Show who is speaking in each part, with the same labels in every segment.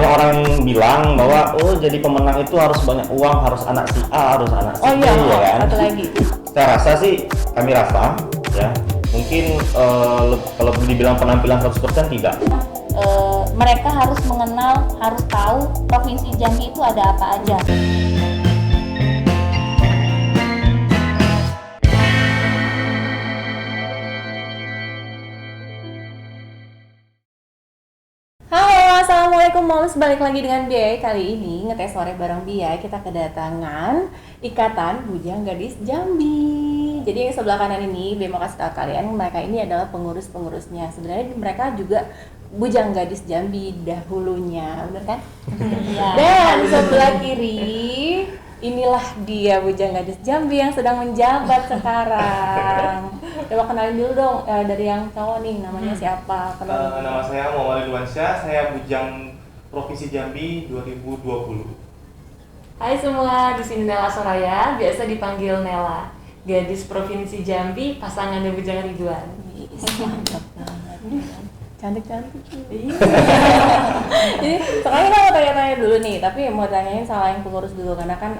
Speaker 1: orang-orang bilang bahwa jadi pemenang itu harus banyak uang, harus anak si A, harus anak si B, ya kan?
Speaker 2: Satu lagi.
Speaker 1: Saya rasa sih, kami rasa ya, mungkin kalau dibilang penampilan 100% tidak.
Speaker 3: Mereka harus mengenal, harus tahu Provinsi Jambi itu ada apa aja.
Speaker 2: Halo, assalamualaikum moms, balik lagi dengan Biay. Kali ini ngetes sore bareng Biay, kita kedatangan Ikatan Bujang Gadis Jambi. Jadi yang sebelah kanan ini, Biay mau kasih tahu kalian, mereka ini adalah pengurus-pengurusnya. Sebenarnya mereka juga Bujang Gadis Jambi dahulunya, bener kan?
Speaker 3: Ya.
Speaker 2: Dan sebelah kiri, inilah dia Bujang Gadis Jambi yang sedang menjabat sekarang. Coba kenalin dulu dong, dari yang cowok nih, namanya siapa?
Speaker 4: Nama saya Muhammad Ridwansyah, saya Bujang Provinsi Jambi 2020.
Speaker 5: Hai semua, di sini Nela Soraya, biasa dipanggil Nela. Gadis Provinsi Jambi, pasangan dari Bujang Ridwan.
Speaker 2: Mantap banget. Cantik-cantik. Jadi sekarang kita mau tanya-tanya dulu nih, tapi mau tanyain salah yang pengurus dulu karena kan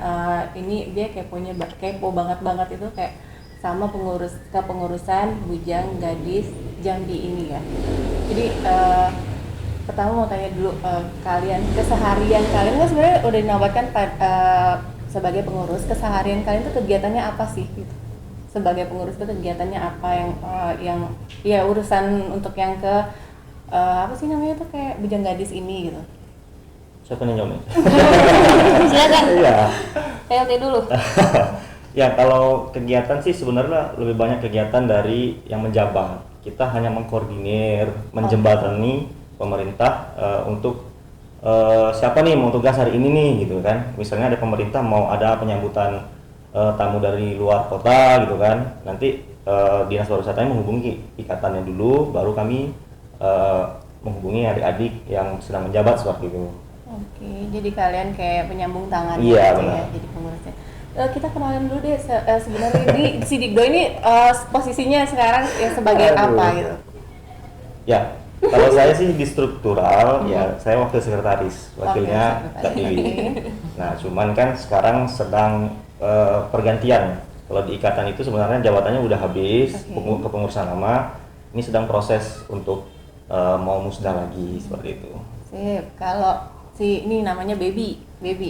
Speaker 2: ini dia kepo banget itu kayak sama kepengurusan Bujang Gadis Jambi ini ya. Jadi pertama mau tanya dulu kalian keseharian kalian kan sebenarnya udah dinobatkan sebagai pengurus, keseharian kalian tuh kegiatannya apa sih gitu? Sebagai pengurus itu kegiatannya apa yang ya urusan untuk yang ke apa sih namanya tuh kayak Bujang Gadis ini gitu.
Speaker 1: Siapa nih jawabnya?
Speaker 3: Silakan.
Speaker 1: Iya.
Speaker 3: PLT dulu.
Speaker 1: Ya, kalau kegiatan sih sebenarnya lebih banyak kegiatan dari yang menjabat. Kita hanya mengkoordinir, menjembatani pemerintah untuk siapa nih mau tugas hari ini nih gitu kan. Misalnya ada pemerintah mau ada penyambutan tamu dari luar kota gitu kan. Nanti Dinas Pariwisatanya menghubungi ikatannya dulu, baru kami menghubungi adik-adik yang sedang menjabat seperti itu.
Speaker 2: Oke, jadi kalian kayak penyambung tangan
Speaker 1: Iya,
Speaker 2: gitu
Speaker 1: benar.
Speaker 2: ya, jadi pengurusnya. Kita kenalin dulu deh sebenarnya ini si Digdo ini posisinya sekarang ya sebagai
Speaker 1: Aduh.
Speaker 2: apa gitu?
Speaker 1: Ya, kalau saya sih di struktural, ya saya wakil sekretaris, wakilnya
Speaker 2: Wakil
Speaker 1: Kak Dewi. Nah, cuman kan sekarang sedang pergantian. Kalau di ikatan itu sebenarnya jabatannya udah habis,
Speaker 2: Oke.
Speaker 1: kepengurusan lama. Ini sedang proses untuk mau musda lagi seperti itu.
Speaker 2: Sip, kalau si ini namanya Baby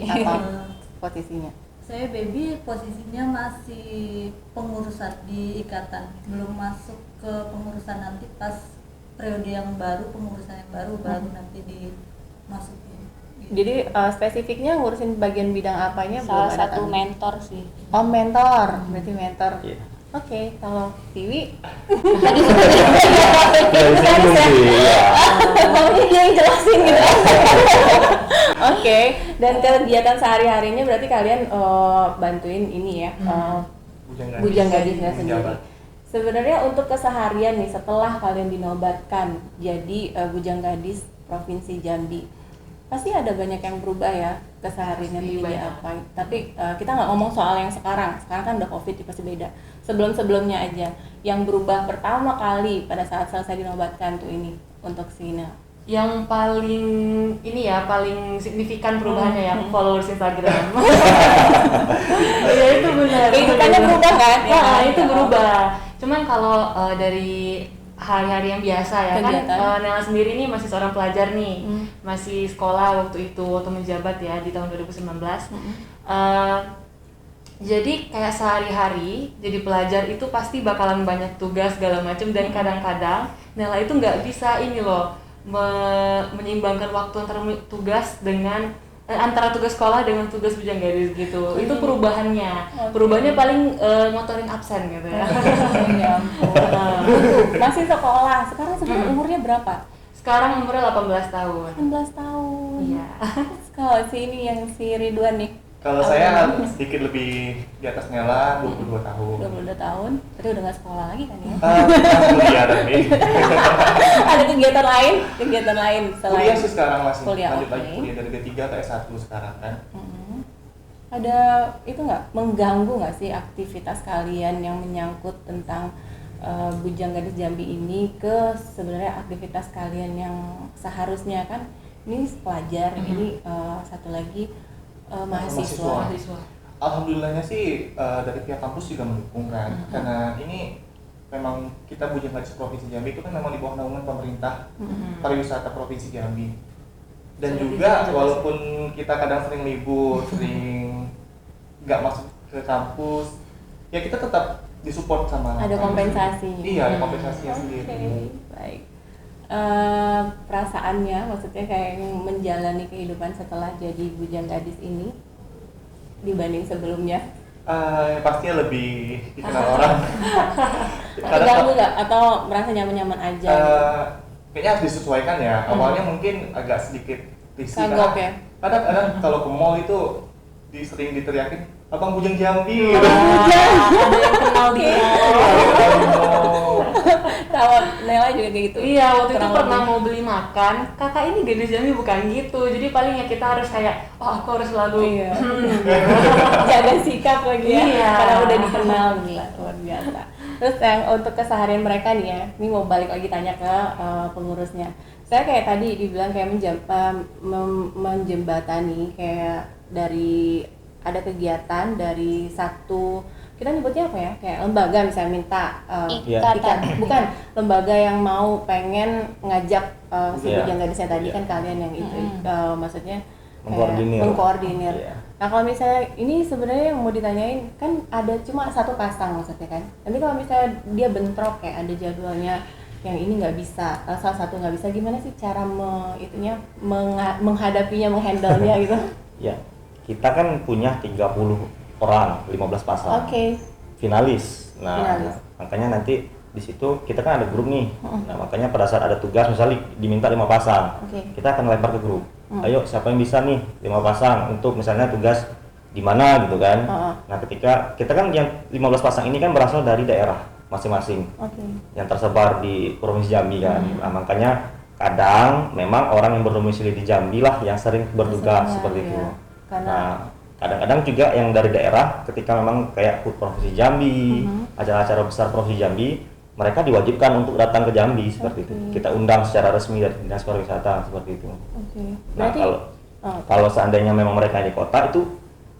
Speaker 2: apa posisinya?
Speaker 6: Saya Baby posisinya masih pengurusan di ikatan, belum masuk ke pengurusan nanti pas periode yang baru, pengurusan yang baru nanti dimasukin. Gitu.
Speaker 2: Jadi spesifiknya ngurusin bagian bidang apanya?
Speaker 3: Salah
Speaker 2: belum ada
Speaker 3: satu
Speaker 2: kan?
Speaker 3: mentor sih.
Speaker 2: Oh, mentor, berarti mentor.
Speaker 1: Iya.
Speaker 2: Oke, kalau Tiwi,
Speaker 1: Dari sini sih, ya.
Speaker 2: maunya dia yang jelasin gitu. Oke, dan kegiatan sehari-harinya berarti kalian bantuin ini ya, Bujang Gadisnya sendiri.
Speaker 4: menjabat.
Speaker 2: Sebenarnya untuk keseharian nih setelah kalian dinobatkan jadi Bujang Gadis Provinsi Jambi, pasti ada banyak yang berubah ya kesehariannya
Speaker 5: Pasti
Speaker 2: menjadi
Speaker 5: banyak.
Speaker 2: apa. Tapi kita nggak ngomong soal yang sekarang kan udah COVID pasti beda. Sebelum-sebelumnya aja yang berubah pertama kali pada saat selesai dinobatkan tuh ini untuk Sina.
Speaker 5: Yang paling paling signifikan perubahannya ya, followers Instagram. Ya itu benar.
Speaker 2: Kehidupannya berubah kan?
Speaker 5: Ya,
Speaker 2: Ya,
Speaker 5: itu
Speaker 2: ya.
Speaker 5: berubah. Cuman kalau dari hari-hari yang biasa ya
Speaker 2: Kegiatan.
Speaker 5: kan, Nela sendiri nih masih seorang pelajar nih, masih sekolah waktu menjabat ya di tahun 2019. Jadi kayak sehari-hari jadi pelajar itu pasti bakalan banyak tugas segala macam, dan kadang-kadang Nela itu nggak bisa ini loh menyeimbangkan waktu antara tugas dengan antara tugas sekolah dengan tugas Bujang Gadis gitu. Itu perubahannya. Perubahannya paling ngotorin absen gitu ya.
Speaker 2: Ya ampun. Masih sekolah. Sekarang sebenarnya umurnya berapa?
Speaker 5: Sekarang umurnya 18 tahun.
Speaker 2: 18 tahun.
Speaker 5: Iya.
Speaker 2: Kalau si ini yang si Ridwan nih
Speaker 4: Kalau saya sedikit lebih di atas Nela, 22 tahun.
Speaker 2: 22 tahun, tapi udah nggak sekolah lagi kan ya?
Speaker 4: Kuliah tapi.
Speaker 2: Ada kegiatan lain selain
Speaker 4: Kuliah sih sekarang masih
Speaker 2: Kuliah,
Speaker 4: lanjut lagi
Speaker 2: oke.
Speaker 4: kuliah dari D3 ke S1 sekarang kan.
Speaker 2: Ada itu nggak mengganggu nggak sih aktivitas kalian yang menyangkut tentang Bujang Gadis Jambi ini ke sebenarnya aktivitas kalian yang seharusnya kan ini pelajar, ini satu lagi mahasiswa.
Speaker 4: Alhamdulillahnya sih dari pihak kampus juga mendukung kan, karena ini memang kita Bujang Gadis Provinsi Jambi itu kan memang di bawah naungan pemerintah pariwisata Provinsi Jambi. Dan juga walaupun kita kadang sering libur, sering nggak masuk ke kampus, ya kita tetap disupport sama
Speaker 2: Ada kompensasi.
Speaker 4: Iya, ada kompensasinya
Speaker 2: Oke,
Speaker 4: sendiri.
Speaker 2: baik. Perasaannya, maksudnya kayak menjalani kehidupan setelah jadi bujang gadis ini dibanding sebelumnya,
Speaker 4: Pastinya lebih dikenal orang.
Speaker 2: terganggu nggak atau merasa nyaman-nyaman aja?
Speaker 4: Kayaknya harus disesuaikan ya. Awalnya mungkin agak sedikit risih
Speaker 2: Kagok
Speaker 4: karena
Speaker 2: ya?
Speaker 4: kadang-kadang kalau ke mall itu sering diteriakin Abang Bujang Jambi.
Speaker 2: Ada yang kenal dia. Kalau Nela juga kayak gitu.
Speaker 5: Iya, waktu itu
Speaker 2: Kurang
Speaker 5: pernah
Speaker 2: lebih.
Speaker 5: mau beli makan, kakak ini gadis Jambi bukan gitu. Jadi paling ya kita harus kayak, oh aku harus selalu
Speaker 2: Iya. Jaga sikap lagi ya,
Speaker 5: Iya.
Speaker 2: karena udah dikenal, gila luar biasa. Terus yang untuk keseharian mereka nih ya, ini mau balik lagi tanya ke pengurusnya. Saya kayak tadi dibilang kayak menjembatani kayak dari ada kegiatan dari satu, kita nyebutnya apa ya, kayak lembaga misalnya minta
Speaker 3: Ikatan.
Speaker 2: bukan lembaga yang mau pengen ngajak si
Speaker 1: Iya.
Speaker 2: bujang gadisnya tadi
Speaker 1: Iya.
Speaker 2: kan kalian yang itu maksudnya kayak
Speaker 1: Mengkoordinir.
Speaker 2: mengkoordinir.
Speaker 1: Iya.
Speaker 2: Nah kalau misalnya ini sebenarnya yang mau ditanyain kan ada cuma satu pasang maksudnya kan. Nanti kalau misalnya dia bentrok kayak ada jadwalnya yang ini nggak bisa, salah satu nggak bisa, gimana sih cara menghadapinya, menghandle-nya gitu?
Speaker 1: Ya, kita kan punya 30 orang, 15 pasang.
Speaker 2: Oke.
Speaker 1: Finalis. Nah,
Speaker 2: Finalis.
Speaker 1: makanya nanti di situ kita kan ada grup nih. Nah, makanya pada saat ada tugas misalnya diminta 5 pasang.
Speaker 2: Oke.
Speaker 1: Kita akan lempar ke grup. Ayo siapa yang bisa nih 5 pasang untuk misalnya tugas di mana gitu kan. Nah, ketika kita kan yang 15 pasang ini kan berasal dari daerah masing-masing
Speaker 2: Oke.
Speaker 1: yang tersebar di Provinsi Jambi kan. Nah, makanya kadang memang orang yang berdomisili di Jambi lah yang sering bertugas
Speaker 2: Biasanya,
Speaker 1: seperti itu.
Speaker 2: iya. Karena
Speaker 1: Nah, kadang-kadang juga yang dari daerah ketika memang kayak HUT Provinsi Jambi, acara-acara besar Provinsi Jambi, mereka diwajibkan untuk datang ke Jambi seperti itu. Kita undang secara resmi dari Dinas Pariwisata seperti itu.
Speaker 2: oke.
Speaker 1: Nah,
Speaker 2: Berarti
Speaker 1: kalau seandainya memang mereka di kota itu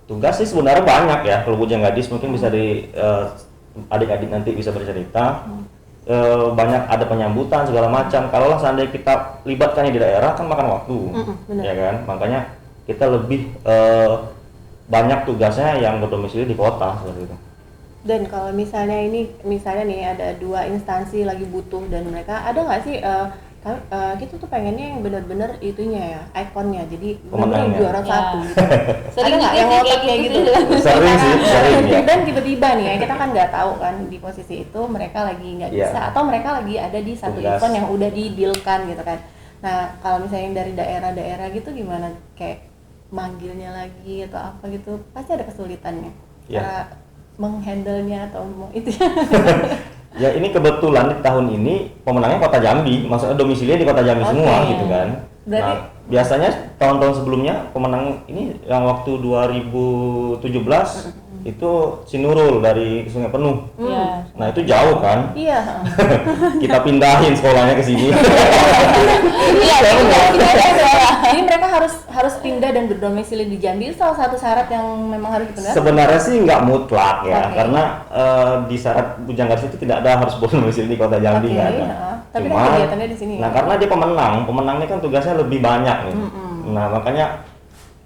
Speaker 1: tugas sih sebenarnya banyak ya. Kalau bujang gadis mungkin bisa di adik-adik nanti bisa bercerita. Banyak ada penyambutan segala macam. Kalau seandainya kita libatkannya di daerah kan makan waktu,
Speaker 2: benar.
Speaker 1: ya kan? Makanya kita lebih banyak tugasnya yang berdomisili di kota seperti itu.
Speaker 2: Dan kalau misalnya nih ada dua instansi lagi butuh dan mereka ada nggak sih kita tuh pengennya yang benar-benar itunya ya, ikonnya, jadi benar-benar
Speaker 1: Pemenangnya.
Speaker 2: juara
Speaker 3: Ya.
Speaker 2: satu gitu.
Speaker 3: Sering
Speaker 2: Ada nggak
Speaker 3: juga
Speaker 2: yang
Speaker 3: sih
Speaker 2: ngotot
Speaker 3: kayak
Speaker 2: kayak
Speaker 3: gitu
Speaker 2: gitu?
Speaker 3: sih.
Speaker 1: Sering sih, sering ya.
Speaker 2: Dan tiba-tiba nih ya, kita kan nggak tahu kan di posisi itu mereka lagi nggak
Speaker 1: Iya.
Speaker 2: bisa atau mereka lagi ada di satu
Speaker 1: Tugas.
Speaker 2: event yang udah di-deal-kan gitu kan. Nah kalau misalnya yang dari daerah-daerah gitu gimana, kayak manggilnya lagi atau apa gitu, pasti ada kesulitannya.
Speaker 1: Iya.
Speaker 2: Cara menghandle-nya atau itu.
Speaker 1: Ya ini kebetulan di tahun ini pemenangnya Kota Jambi, maksudnya domisilinya di Kota Jambi
Speaker 2: Oke.
Speaker 1: semua gitu kan.
Speaker 2: Berarti-
Speaker 1: Nah, biasanya tahun-tahun sebelumnya pemenang ini yang waktu 2017 itu Sinurul dari Sungai Penuh.
Speaker 3: Iya.
Speaker 1: Nah, itu jauh kan.
Speaker 2: Iya.
Speaker 1: Kita pindahin sekolahnya ke sini.
Speaker 3: Iya,
Speaker 2: Jadi mereka harus pindah dan berdomisili di Jambi, itu salah satu syarat yang memang harus dipenuhi.
Speaker 1: Sebenarnya sih nggak mutlak ya,
Speaker 2: Oke.
Speaker 1: karena di syarat bujang gadis itu tidak ada harus berdomisili di Kota Jambi
Speaker 2: Oke,
Speaker 1: nggak ada.
Speaker 2: tapi kan kegiatannya di sini.
Speaker 1: Nah karena dia pemenangnya kan tugasnya lebih banyak nih. Nah makanya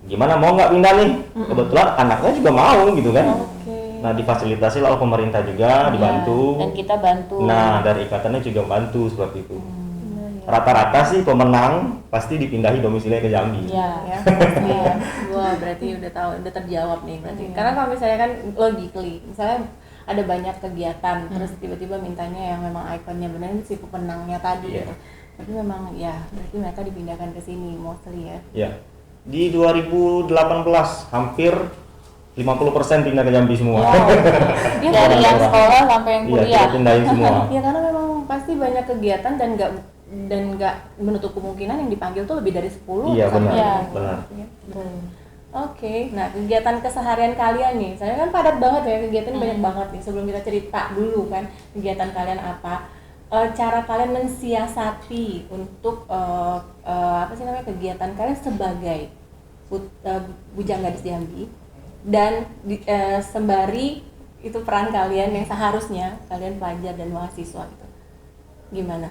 Speaker 1: gimana mau nggak pindah nih? Kebetulan anaknya juga mau gitu kan.
Speaker 2: Oke.
Speaker 1: Nah difasilitasi oleh pemerintah juga, dibantu.
Speaker 3: Dan kita bantu.
Speaker 1: Nah dari ikatannya juga bantu seperti itu.
Speaker 2: Benar ya.
Speaker 1: Rata-rata sih pemenang pasti dipindahi domisilinya ke Jambi.
Speaker 3: Iya.
Speaker 2: Ya, pasti ya. Wah, berarti udah tahu, udah terjawab nih berarti. Karena kalau misalnya kan logically, misalnya ada banyak kegiatan, terus tiba-tiba mintanya yang memang ikonnya benar si pemenangnya tadi
Speaker 1: Iya.
Speaker 2: gitu. Tapi memang ya berarti mereka dipindahkan ke sini mostly ya.
Speaker 1: Ya. Di 2018 hampir 50% pindah ke Jambi semua.
Speaker 2: Wow.
Speaker 3: Dari
Speaker 2: Dia
Speaker 3: yang
Speaker 1: Orang-orang.
Speaker 3: sekolah sampai yang
Speaker 1: Iya,
Speaker 3: kuliah.
Speaker 1: kita pindahin semua.
Speaker 2: Ya karena memang pasti banyak kegiatan dan nggak menutup kemungkinan yang dipanggil tuh lebih dari 10
Speaker 1: Iya, benar,
Speaker 3: Iya.
Speaker 1: benar.
Speaker 2: Oke, nah kegiatan keseharian kalian nih, saya kan padat banget ya, kegiatan banyak banget nih. Sebelum kita cerita dulu kan kegiatan kalian apa, cara kalian mensiasati untuk apa sih namanya kegiatan kalian sebagai Bujang Gadis Jambi dan sembari itu peran kalian yang seharusnya kalian pelajar dan mahasiswa gitu. Gimana?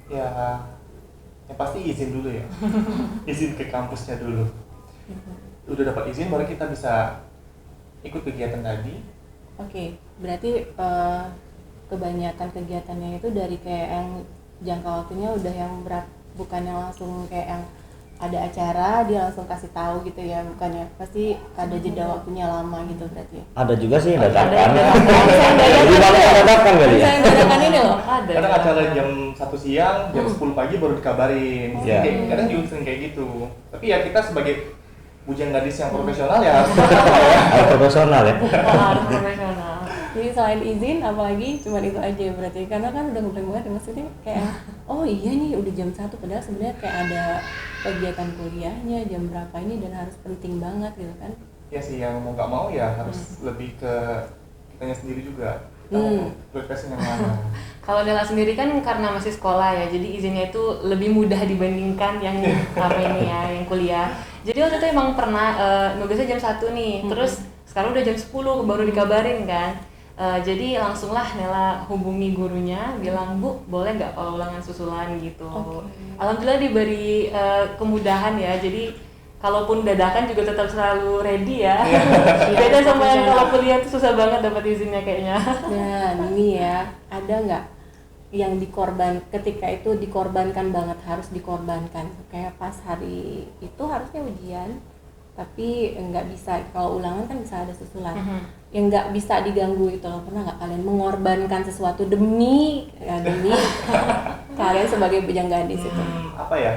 Speaker 4: Ya, yang pasti izin dulu ya. Izin ke kampusnya dulu. Udah dapat izin baru kita bisa ikut kegiatan tadi.
Speaker 2: Oke, berarti kebanyakan kegiatannya itu dari kayak yang jangka waktunya udah yang bukan yang langsung kayak yang ada acara dia langsung kasih tahu gitu ya, bukannya pasti ada jeda waktunya lama gitu berarti.
Speaker 1: Ada juga sih yang dadakan.
Speaker 5: Ada yang
Speaker 1: Jadi banyak yang dadakan kali ya.
Speaker 2: Saya dadakan ini loh.
Speaker 5: Ada.
Speaker 4: Kadang acara jam 1 siang, jam 10 pagi baru dikabarin.
Speaker 1: Iya.
Speaker 4: Kadang juga sering kayak gitu. Tapi ya kita sebagai bujang gadis yang profesional ya harus
Speaker 1: Ada profesional ya.
Speaker 5: Harus profesional.
Speaker 2: Jadi selain izin apalagi cuma itu aja berarti, karena kan udah ngebleng banget ya, maksudnya kayak oh iya nih udah jam 1 padahal sebenarnya kayak ada kegiatan kuliahnya jam berapa ini dan harus penting banget gitu kan.
Speaker 4: ya sih, yang mau nggak mau ya harus lebih ke kitanya sendiri juga. Kita mau prioritasnya yang mana.
Speaker 5: Kalau Nela sendiri kan karena masih sekolah ya, jadi izinnya itu lebih mudah dibandingkan yang apa ini ya, yang kuliah. Jadi waktu itu emang pernah nugasnya jam 1 nih, terus sekarang udah jam 10 baru dikabarin kan. Jadi langsunglah Nela hubungi gurunya, bilang Bu boleh nggak kalau ulangan susulan gitu. Alhamdulillah diberi kemudahan ya, jadi kalaupun dadakan juga tetap selalu ready ya. Beda sama yang kalau kuliah tuh susah banget dapat izinnya kayaknya.
Speaker 2: Dan ini ya, ada nggak yang ketika itu dikorbankan banget, harus dikorbankan kayak pas hari itu harusnya ujian tapi nggak bisa, kalau ulangan kan bisa ada susulan yang nggak bisa diganggu itu loh. Pernah nggak kalian mengorbankan sesuatu demi kalian sebagai bujang gadis itu?
Speaker 4: Apa ya?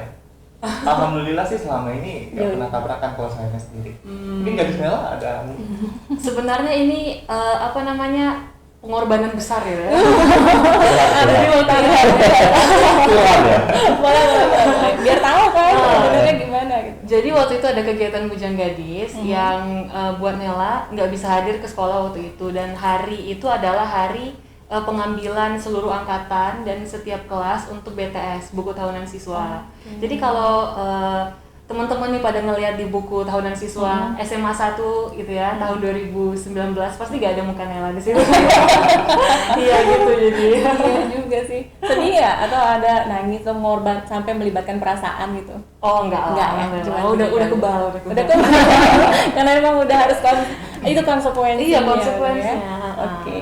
Speaker 4: Alhamdulillah sih selama ini nggak pernah tabrakan kalau saya sendiri. Mungkin gadis Nela ada.
Speaker 5: Sebenarnya ini apa namanya, pengorbanan besar ya.
Speaker 2: Jadi mau tanya boleh biar tahu kan sebenarnya gimana gitu.
Speaker 5: Jadi waktu itu ada kegiatan bujang gadis yang buat Nela nggak bisa hadir ke sekolah waktu itu, dan hari itu adalah hari pengambilan seluruh angkatan dan setiap kelas untuk BTS, buku tahunan siswa. Jadi kalau teman-teman nih pada ngelihat di buku tahunan siswa SMA 1 gitu ya, tahun 2019 pasti gak ada muka Nela di situ. Iya gitu jadi.
Speaker 2: Iya juga sih. Sedih ya atau ada nangis atau mengorban sampai melibatkan perasaan gitu?
Speaker 5: Oh enggak
Speaker 2: Enggak
Speaker 5: lah,
Speaker 2: ya,
Speaker 5: enggak
Speaker 2: cuma
Speaker 5: lah. Udah
Speaker 2: gitu.
Speaker 5: kebal.
Speaker 2: Udah kebal. Karena memang udah harus itu konsekuensinya.
Speaker 5: Iya, konsekuensinya.
Speaker 2: Ya? Oke.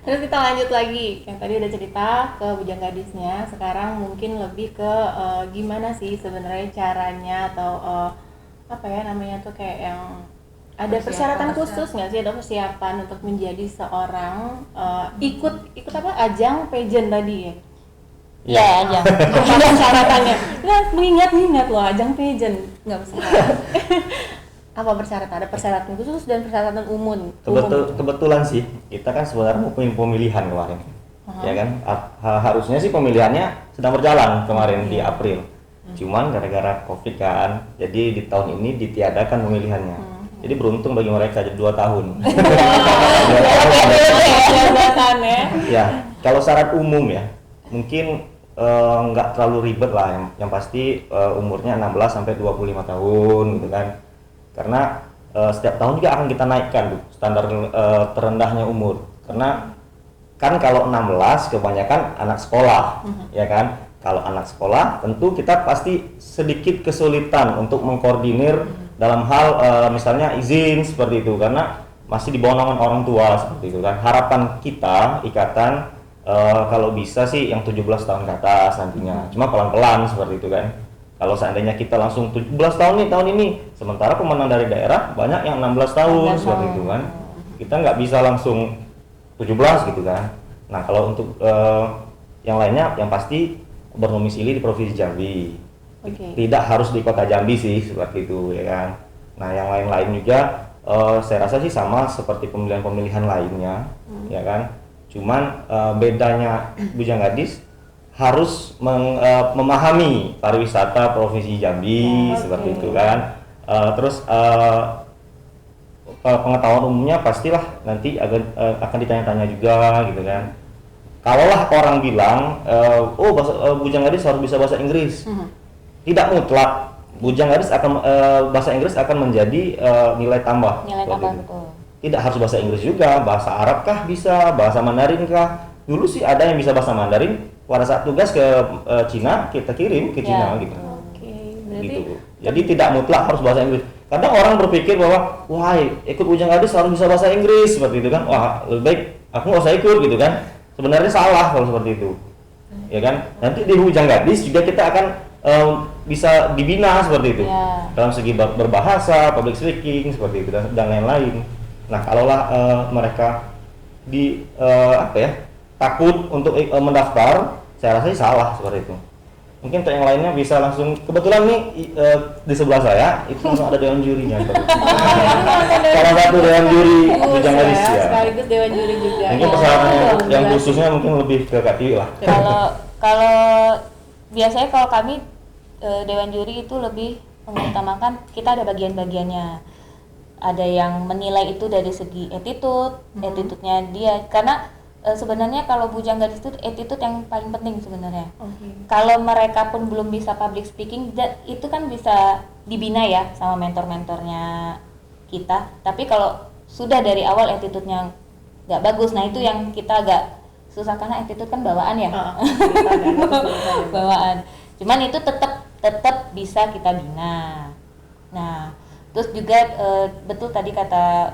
Speaker 2: Terus kita lanjut lagi, yang tadi udah cerita ke bujang gadisnya, sekarang mungkin lebih ke gimana sih sebenarnya caranya atau apa ya namanya tuh kayak yang ada persyaratan khusus nggak sih, ada persiapan untuk menjadi seorang ikut apa ajang pageant tadi ya?
Speaker 3: Ya, aja.
Speaker 2: Ada persyaratannya. Nggak, mengingat loh ajang pageant nggak usah. Apa persyaratan? Ada persyaratan khusus dan persyaratan umum.
Speaker 1: Kebetulan sih kita kan sebenarnya mau pemilihan kemarin, ya kan. Harusnya sih pemilihannya sedang berjalan kemarin di April. Cuman gara-gara COVID kan, jadi di tahun ini ditiadakan pemilihannya. Jadi beruntung bagi mereka, jadi 2 tahun. Ya, kalau syarat umum ya, mungkin nggak terlalu ribet lah. Yang pasti umurnya 16 sampai 25 tahun gitu kan. Karena setiap tahun juga akan kita naikkan tuh standar terendahnya umur. Karena kan kalau 16 kebanyakan anak sekolah, ya kan. Kalau anak sekolah tentu kita pasti sedikit kesulitan untuk mengkoordinir dalam hal misalnya izin seperti itu, karena masih di bawah naungan orang tua seperti itu kan. Harapan kita ikatan kalau bisa sih yang 17 tahun ke atas nantinya. Cuma pelan-pelan seperti itu kan. Kalau seandainya kita langsung 17 tahun nih tahun ini, sementara pemenang dari daerah banyak yang 16 tahun seperti itu kan. Kita nggak bisa langsung 17 gitu kan. Nah kalau untuk yang lainnya yang pasti berdomisili di Provinsi Jambi. Tidak harus di Kota Jambi sih seperti itu ya kan. Nah yang lain-lain juga saya rasa sih sama seperti pemilihan-pemilihan lainnya ya kan. Cuman bedanya bujang gadis harus memahami pariwisata Provinsi Jambi seperti itu kan. Terus pengetahuan umumnya pastilah nanti akan ditanya-tanya juga gitu kan. kalaulah orang bilang, bujang gadis harus bisa bahasa Inggris, tidak mutlak. Bujang gadis akan bahasa Inggris akan menjadi nilai tambah.
Speaker 3: Nilai
Speaker 1: seperti
Speaker 3: tambah
Speaker 1: itu.
Speaker 3: betul.
Speaker 1: Tidak harus bahasa Inggris juga, bahasa Arab kah bisa, bahasa Mandarin kah. Dulu sih ada yang bisa bahasa Mandarin, pada saat tugas ke Cina kita kirim ke Cina
Speaker 3: Ya.
Speaker 1: gitu.
Speaker 2: Oke, berarti
Speaker 1: Gitu. Jadi tidak mutlak harus bahasa Inggris. Kadang orang berpikir bahwa wah ikut bujang gadis harus bisa bahasa Inggris seperti itu kan. Wah lebih baik aku nggak usah ikut gitu kan. Sebenarnya salah kalau seperti itu. Ya kan? Nanti di bujang gadis juga kita akan bisa dibina seperti itu.
Speaker 3: Ya.
Speaker 1: Dalam segi berbahasa, public speaking seperti itu dan lain-lain. Nah, kalaulah mereka takut untuk mendaftar, saya rasa sih salah seperti itu. Mungkin untuk yang lainnya bisa langsung, kebetulan nih di sebelah saya itu langsung ada dewan jurinya. Salah satu dewan juri bujang gadis ya.
Speaker 2: sekaligus dewan juri juga.
Speaker 1: Mungkin
Speaker 2: Ya,
Speaker 1: persyaratan yang
Speaker 2: jelasin.
Speaker 1: khususnya mungkin lebih ke KTI lah.
Speaker 3: Kalau biasanya kalau kami dewan juri itu lebih mengutamakan kita ada bagian-bagiannya. Ada yang menilai itu dari segi attitude-nya dia, karena sebenarnya kalau bujang gadis itu attitude yang paling penting sebenarnya.
Speaker 2: Oke.
Speaker 3: Kalau mereka pun belum bisa public speaking, itu kan bisa dibina ya sama mentor-mentornya kita. Tapi kalau sudah dari awal attitude-nya nggak bagus, nah itu yang kita agak susah karena attitude kan bawaan ya. Bawaan. Cuman itu tetap bisa kita bina. Nah, terus juga betul tadi kata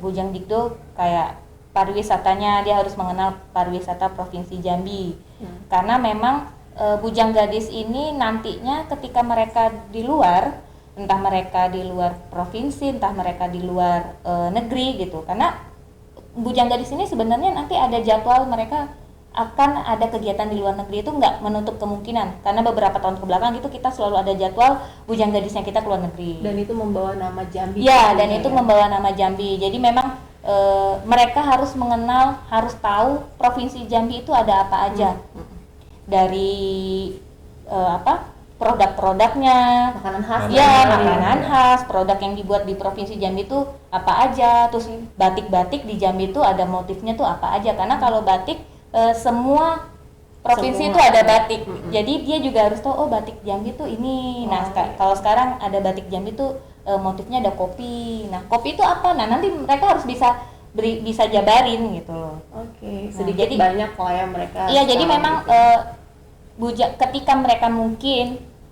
Speaker 3: Bujang Dikdo kayak pariwisatanya dia harus mengenal pariwisata Provinsi Jambi. Karena memang bujang gadis ini nantinya ketika mereka di luar, entah mereka di luar provinsi, entah mereka di luar negeri gitu. Karena bujang gadis ini sebenarnya nanti ada jadwal mereka akan ada kegiatan di luar negeri, itu nggak menutup kemungkinan. Karena beberapa tahun kebelakang itu kita selalu ada jadwal bujang gadisnya kita ke luar negeri.
Speaker 2: Dan itu membawa nama Jambi.
Speaker 3: Ya, dan
Speaker 2: tentunya
Speaker 3: itu
Speaker 2: ya.
Speaker 3: membawa nama Jambi. Jadi memang mereka harus mengenal, harus tahu Provinsi Jambi itu ada apa aja. Dari produk-produknya,
Speaker 2: Makanan khas.
Speaker 3: ya makanan khas, produk yang dibuat di Provinsi Jambi itu apa aja, terus batik-batik di Jambi itu ada motifnya tuh apa aja. Karena kalau batik semua provinsi itu ada batik, jadi dia juga harus tahu oh batik Jambi tuh ini. Nah kalau sekarang ada batik Jambi tuh motifnya ada kopi. Nah kopi itu apa? Nah nanti mereka harus bisa jabarin gitu loh.
Speaker 2: Oke,
Speaker 3: Nah,
Speaker 2: sedikit
Speaker 3: jadi-
Speaker 2: banyak lah ya mereka.
Speaker 3: Iya, jadi
Speaker 2: tahu
Speaker 3: memang
Speaker 2: gitu.
Speaker 3: ketika mereka mungkin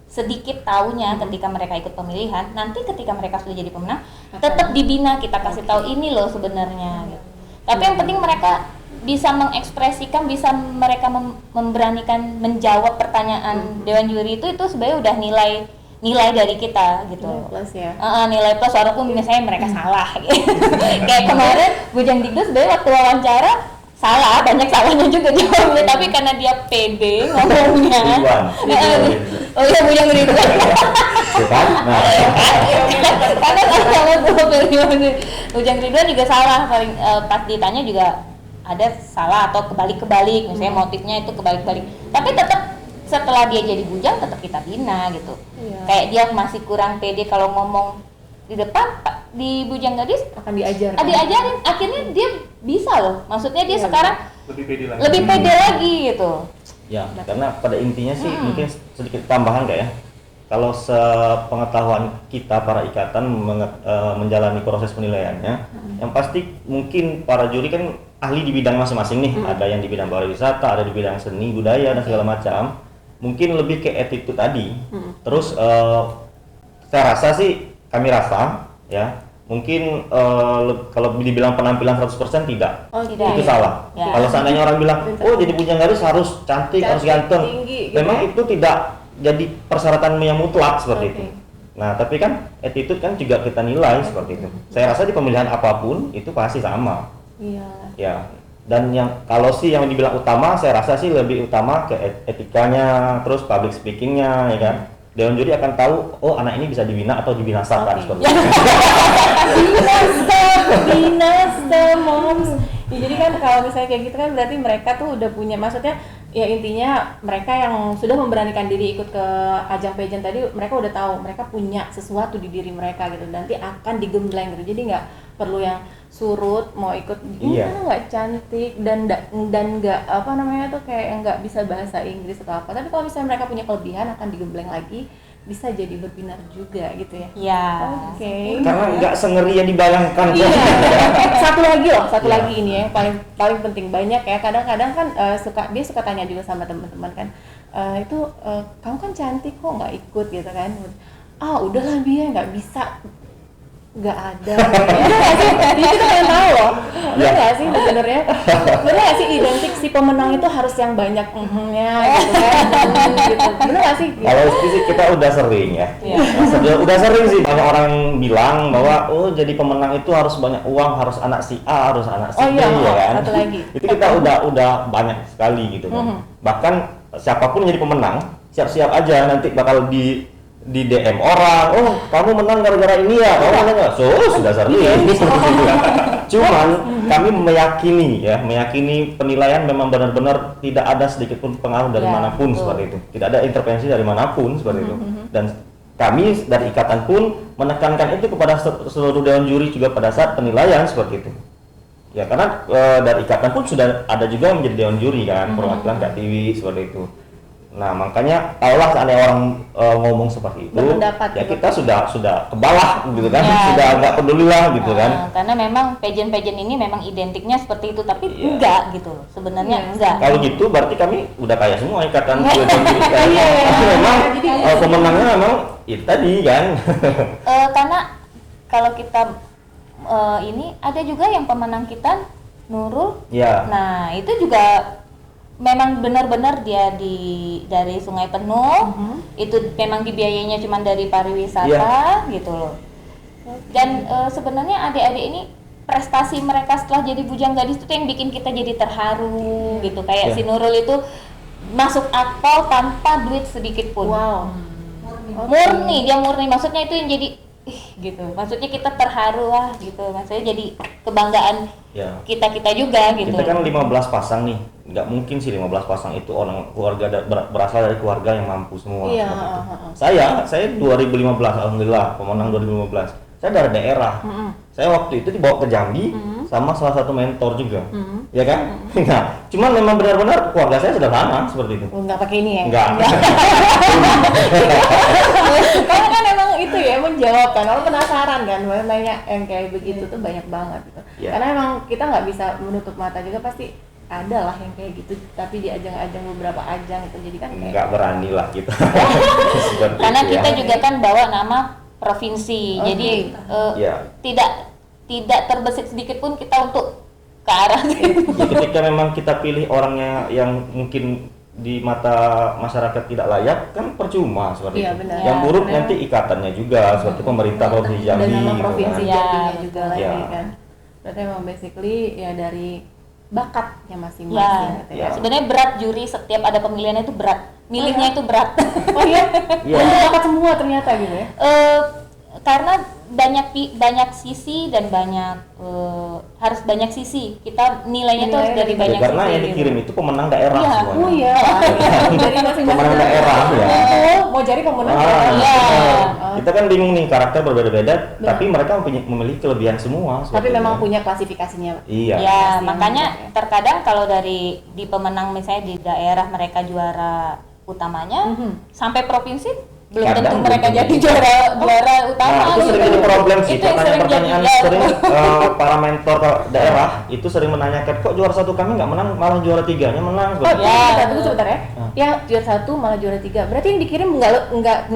Speaker 3: sedikit taunya ketika mereka ikut pemilihan, nanti ketika mereka sudah jadi pemenang, tetap dibina, kita kasih tahu ini loh sebenarnya. Gitu. Tapi yang penting mereka bisa mengekspresikan, bisa mereka memberanikan menjawab pertanyaan dewan juri itu sebenarnya udah nilai dari kita gitu.
Speaker 2: Nilai plus ya.
Speaker 3: Nilai plus walaupun misalnya mereka salah gitu. Kayak kemarin Bujang Dikdo sebenarnya waktu wawancara salah, banyak salahnya juga jawabnya, tapi karena dia pede ngomongnya.
Speaker 1: Ridwan.
Speaker 3: Oh iya Bujang Ridwan.
Speaker 1: Tuh kan? Nah,
Speaker 3: Karena salah dua periode. Bujang Ridwan juga salah, paling pas ditanya juga ada salah atau kebalik-kebalik, misalnya motifnya itu kebalik-balik. Tapi tetap setelah dia jadi bujang tetap kita bina gitu.
Speaker 2: Iya.
Speaker 3: Kayak dia masih kurang pede kalau ngomong di depan di bujang gadis
Speaker 2: Akan diajar.
Speaker 3: diajarin, akhirnya dia bisa loh. Maksudnya dia
Speaker 2: Iya,
Speaker 3: sekarang
Speaker 4: lebih pede lagi.
Speaker 3: lebih pede lagi gitu.
Speaker 1: ya karena pada intinya sih mungkin sedikit tambahan kayak ya. Kalau sepengetahuan kita para ikatan menjalani proses penilaiannya, yang pasti mungkin para juri kan ahli di bidang masing-masing nih. Ada yang di bidang pariwisata, ada di bidang seni budaya dan segala macam. Mungkin lebih ke attitude tadi. Terus saya rasa sih, kami rasa ya, mungkin kalau dibilang penampilan 100% tidak.
Speaker 2: Oh,
Speaker 3: Tidak.
Speaker 1: Itu salah.
Speaker 3: Ya.
Speaker 1: Kalau seandainya orang bilang, oh jadi bujang gadis harus cantik, harus ganteng.
Speaker 2: tinggi, gitu
Speaker 1: Memang
Speaker 2: ya.
Speaker 1: itu tidak jadi persyaratan yang mutlak seperti
Speaker 2: Oke.
Speaker 1: itu. Nah, tapi kan attitude kan juga kita nilai seperti itu. Saya rasa di pemilihan apapun itu pasti sama.
Speaker 2: Iya.
Speaker 1: Ya. Dan yang kalau sih yang dibilang utama, saya rasa sih lebih utama ke etikanya, terus public speakingnya, ya kan. Dewan juri akan tahu, oh anak ini bisa dibina atau dibinasakan
Speaker 2: Oke.
Speaker 1: seperti itu.
Speaker 2: Binasa moms. Ya, jadi kan kalau misalnya kayak gitu kan berarti mereka tuh udah punya, maksudnya ya intinya mereka yang sudah memberanikan diri ikut ke ajang pageant tadi, mereka udah tahu mereka punya sesuatu di diri mereka gitu, nanti akan digembleng gitu. Jadi nggak perlu yang surut mau ikut ini
Speaker 1: Iya.
Speaker 2: karena nggak cantik dan nggak apa namanya tuh kayak nggak bisa bahasa Inggris atau apa. Tapi kalau misalnya mereka punya kelebihan akan digembleng lagi, bisa jadi berbinar juga gitu ya.
Speaker 3: Ya.
Speaker 2: Oke.
Speaker 1: Karena nggak sengeri yang dibayangkan.
Speaker 2: Iya. Satu lagi loh, satu
Speaker 1: Iya.
Speaker 2: lagi ini ya paling penting, banyak ya. Kadang-kadang kan dia suka tanya juga sama teman-teman kan, kamu kan cantik kok nggak ikut gitu kan? Udahlah Bia, nggak bisa. Nggak ada. Jadi kita pengen tahu loh. Bener nggak sih sebenarnya? Bener nggak sih identik si pemenang itu harus yang banyak nya gitu kan? Gitu. Bener nggak sih?
Speaker 1: Kalau itu sih kita udah sering ya.
Speaker 3: Iya.
Speaker 1: Udah sering sih banyak orang bilang bahwa jadi pemenang itu harus banyak uang, harus anak si A, harus anak si
Speaker 2: Oh
Speaker 1: B
Speaker 2: iya,
Speaker 1: ya kan.
Speaker 2: satu lagi.
Speaker 1: Itu kita udah banyak sekali gitu kan. Bahkan siapapun jadi pemenang, siap-siap aja nanti bakal di DM orang, kamu menang gara-gara ini ya, kamu menang nggak? Sudah sering seperti itu ya. Cuman kami meyakini penilaian memang benar-benar tidak ada sedikit pun pengaruh dari
Speaker 2: Ya,
Speaker 1: manapun
Speaker 2: betul.
Speaker 1: seperti itu, tidak ada intervensi dari manapun seperti itu. Dan kami dari ikatan pun menekankan itu kepada seluruh dewan juri juga pada saat penilaian seperti itu. Ya karena dari ikatan pun sudah ada juga menjadi dewan juri kan, perwakilan KTW seperti itu. Nah makanya tahulah seandainya orang ngomong seperti itu,
Speaker 2: Berpendapat
Speaker 1: ya
Speaker 2: gitu.
Speaker 1: kita sudah kebalah gitu kan,
Speaker 3: Ya,
Speaker 1: sudah nggak peduli lah gitu kan.
Speaker 3: Karena memang pageant-pageant ini memang identiknya seperti itu, tapi
Speaker 1: Iya.
Speaker 3: enggak gitu loh. Sebenarnya
Speaker 2: Iya.
Speaker 3: enggak.
Speaker 1: Kalau gitu berarti kami udah kaya semua ikatan
Speaker 3: Iya.
Speaker 1: dewan juri sekarang.
Speaker 2: Iya, iya,
Speaker 1: Tapi
Speaker 2: iya.
Speaker 1: memang
Speaker 2: Jadi,
Speaker 1: pemenangnya memang itu tadi kan.
Speaker 3: Karena kalau kita ini ada juga yang pemenang kita Nurul.
Speaker 1: Ya.
Speaker 3: Nah, itu juga memang benar-benar dia dari Sungai Penuh. Itu memang dibiayainya cuma dari pariwisata gitu loh. Dan sebenarnya adik-adik ini prestasi mereka setelah jadi bujang gadis itu yang bikin kita jadi terharu gitu. Kayak
Speaker 1: Iya.
Speaker 3: si Nurul itu masuk akpol tanpa duit sedikit pun.
Speaker 2: Wow.
Speaker 3: Murni, dia murni. Maksudnya itu yang jadi gitu. Maksudnya kita terharu lah gitu. Maksudnya jadi kebanggaan
Speaker 1: Ya.
Speaker 3: kita juga gitu.
Speaker 1: Kita kan 15 pasang nih, nggak mungkin sih 15 pasang itu orang keluarga berasal dari keluarga yang mampu semua.
Speaker 2: Iya,
Speaker 1: seperti itu.
Speaker 2: heeh.
Speaker 1: Saya 2015 alhamdulillah pemenang 2015. Saya dari daerah. Saya waktu itu dibawa ke Jambi sama salah satu mentor juga, ya kan? Nah, cuman memang benar-benar keluarga saya sederhana seperti itu.
Speaker 2: Nggak pakai ini ya?
Speaker 1: Enggak.
Speaker 2: Karena kan emang itu ya menjawab kan, orang penasaran kan, nanya yang kayak begitu tuh banyak banget gitu.
Speaker 1: Iya.
Speaker 2: Karena emang kita nggak bisa menutup mata juga, pasti ada lah yang kayak gitu, tapi di ajang-ajang beberapa ajang itu jadi kan kayak
Speaker 1: Nggak berani lah kita. Seperti
Speaker 3: Karena
Speaker 1: itu,
Speaker 3: kita
Speaker 1: ya.
Speaker 3: juga kan bawa nama provinsi.
Speaker 2: Oke.
Speaker 3: Jadi
Speaker 1: Ya.
Speaker 3: tidak terbesit sedikit pun kita untuk ke arah situ.
Speaker 1: Ya, ketika memang kita pilih orangnya yang mungkin di mata masyarakat tidak layak, kan percuma seperti
Speaker 2: Iya,
Speaker 1: itu.
Speaker 2: benar.
Speaker 1: Yang
Speaker 3: Ya,
Speaker 1: buruk
Speaker 2: benar.
Speaker 1: nanti ikatannya juga, seperti pemerintah provinsi
Speaker 2: dan
Speaker 1: Jambi.
Speaker 2: nama
Speaker 1: gitu
Speaker 2: provinsi
Speaker 1: kan.
Speaker 3: Ya,
Speaker 2: Jambinya juga
Speaker 3: betul.
Speaker 2: lagi
Speaker 1: Ya.
Speaker 2: kan. Berarti emang basically ya dari bakatnya
Speaker 3: Ya,
Speaker 2: masing-masing gitu ya.
Speaker 1: Ya.
Speaker 3: sebenarnya berat juri setiap ada pemilihan itu berat. Milihnya itu berat.
Speaker 2: Oh iya?
Speaker 1: Iya.
Speaker 2: Untuk bakat semua ternyata gitu ya.
Speaker 3: Karena banyak sisi dan harus banyak sisi. Kita nilainya itu harus dari
Speaker 2: Nilainya
Speaker 3: banyak
Speaker 1: Ya, karena
Speaker 3: sisi.
Speaker 1: yang dikirim itu pemenang daerah
Speaker 3: Iya.
Speaker 1: semuanya.
Speaker 2: Oh iya. Dari masing-masing
Speaker 1: Pemenang daerah ya.
Speaker 2: Oh, mau jadi pemenang daerah.
Speaker 3: Iya.
Speaker 2: Oh.
Speaker 1: Kita kan bingung nih, karakter berbeda-beda, tapi mereka memiliki kelebihan semua.
Speaker 2: Tapi
Speaker 1: seperti itu
Speaker 2: memang
Speaker 1: kan.
Speaker 2: punya klasifikasinya.
Speaker 1: Iya.
Speaker 3: Ya,
Speaker 2: Pasti
Speaker 3: makanya
Speaker 2: yang berat,
Speaker 3: terkadang kalau di pemenang misalnya di daerah mereka juara utamanya, sampai provinsi belum
Speaker 1: Kadang
Speaker 3: tentu
Speaker 1: belum
Speaker 3: mereka
Speaker 1: tentu.
Speaker 3: jadi juara utama.
Speaker 1: Nah, itu sering
Speaker 3: gitu.
Speaker 1: jadi problem sih.
Speaker 3: Itu yang sering
Speaker 1: Pertanyaan-pertanyaan
Speaker 3: jadi
Speaker 1: sering para mentor ke daerah itu sering menanyakan, kok juara satu kami nggak menang, malah juara tiganya menang.
Speaker 2: Oh,
Speaker 1: Seperti itu.
Speaker 2: ya. Tunggu sebentar ya. Yang juara 1 malah juara 3. Berarti yang dikirim enggak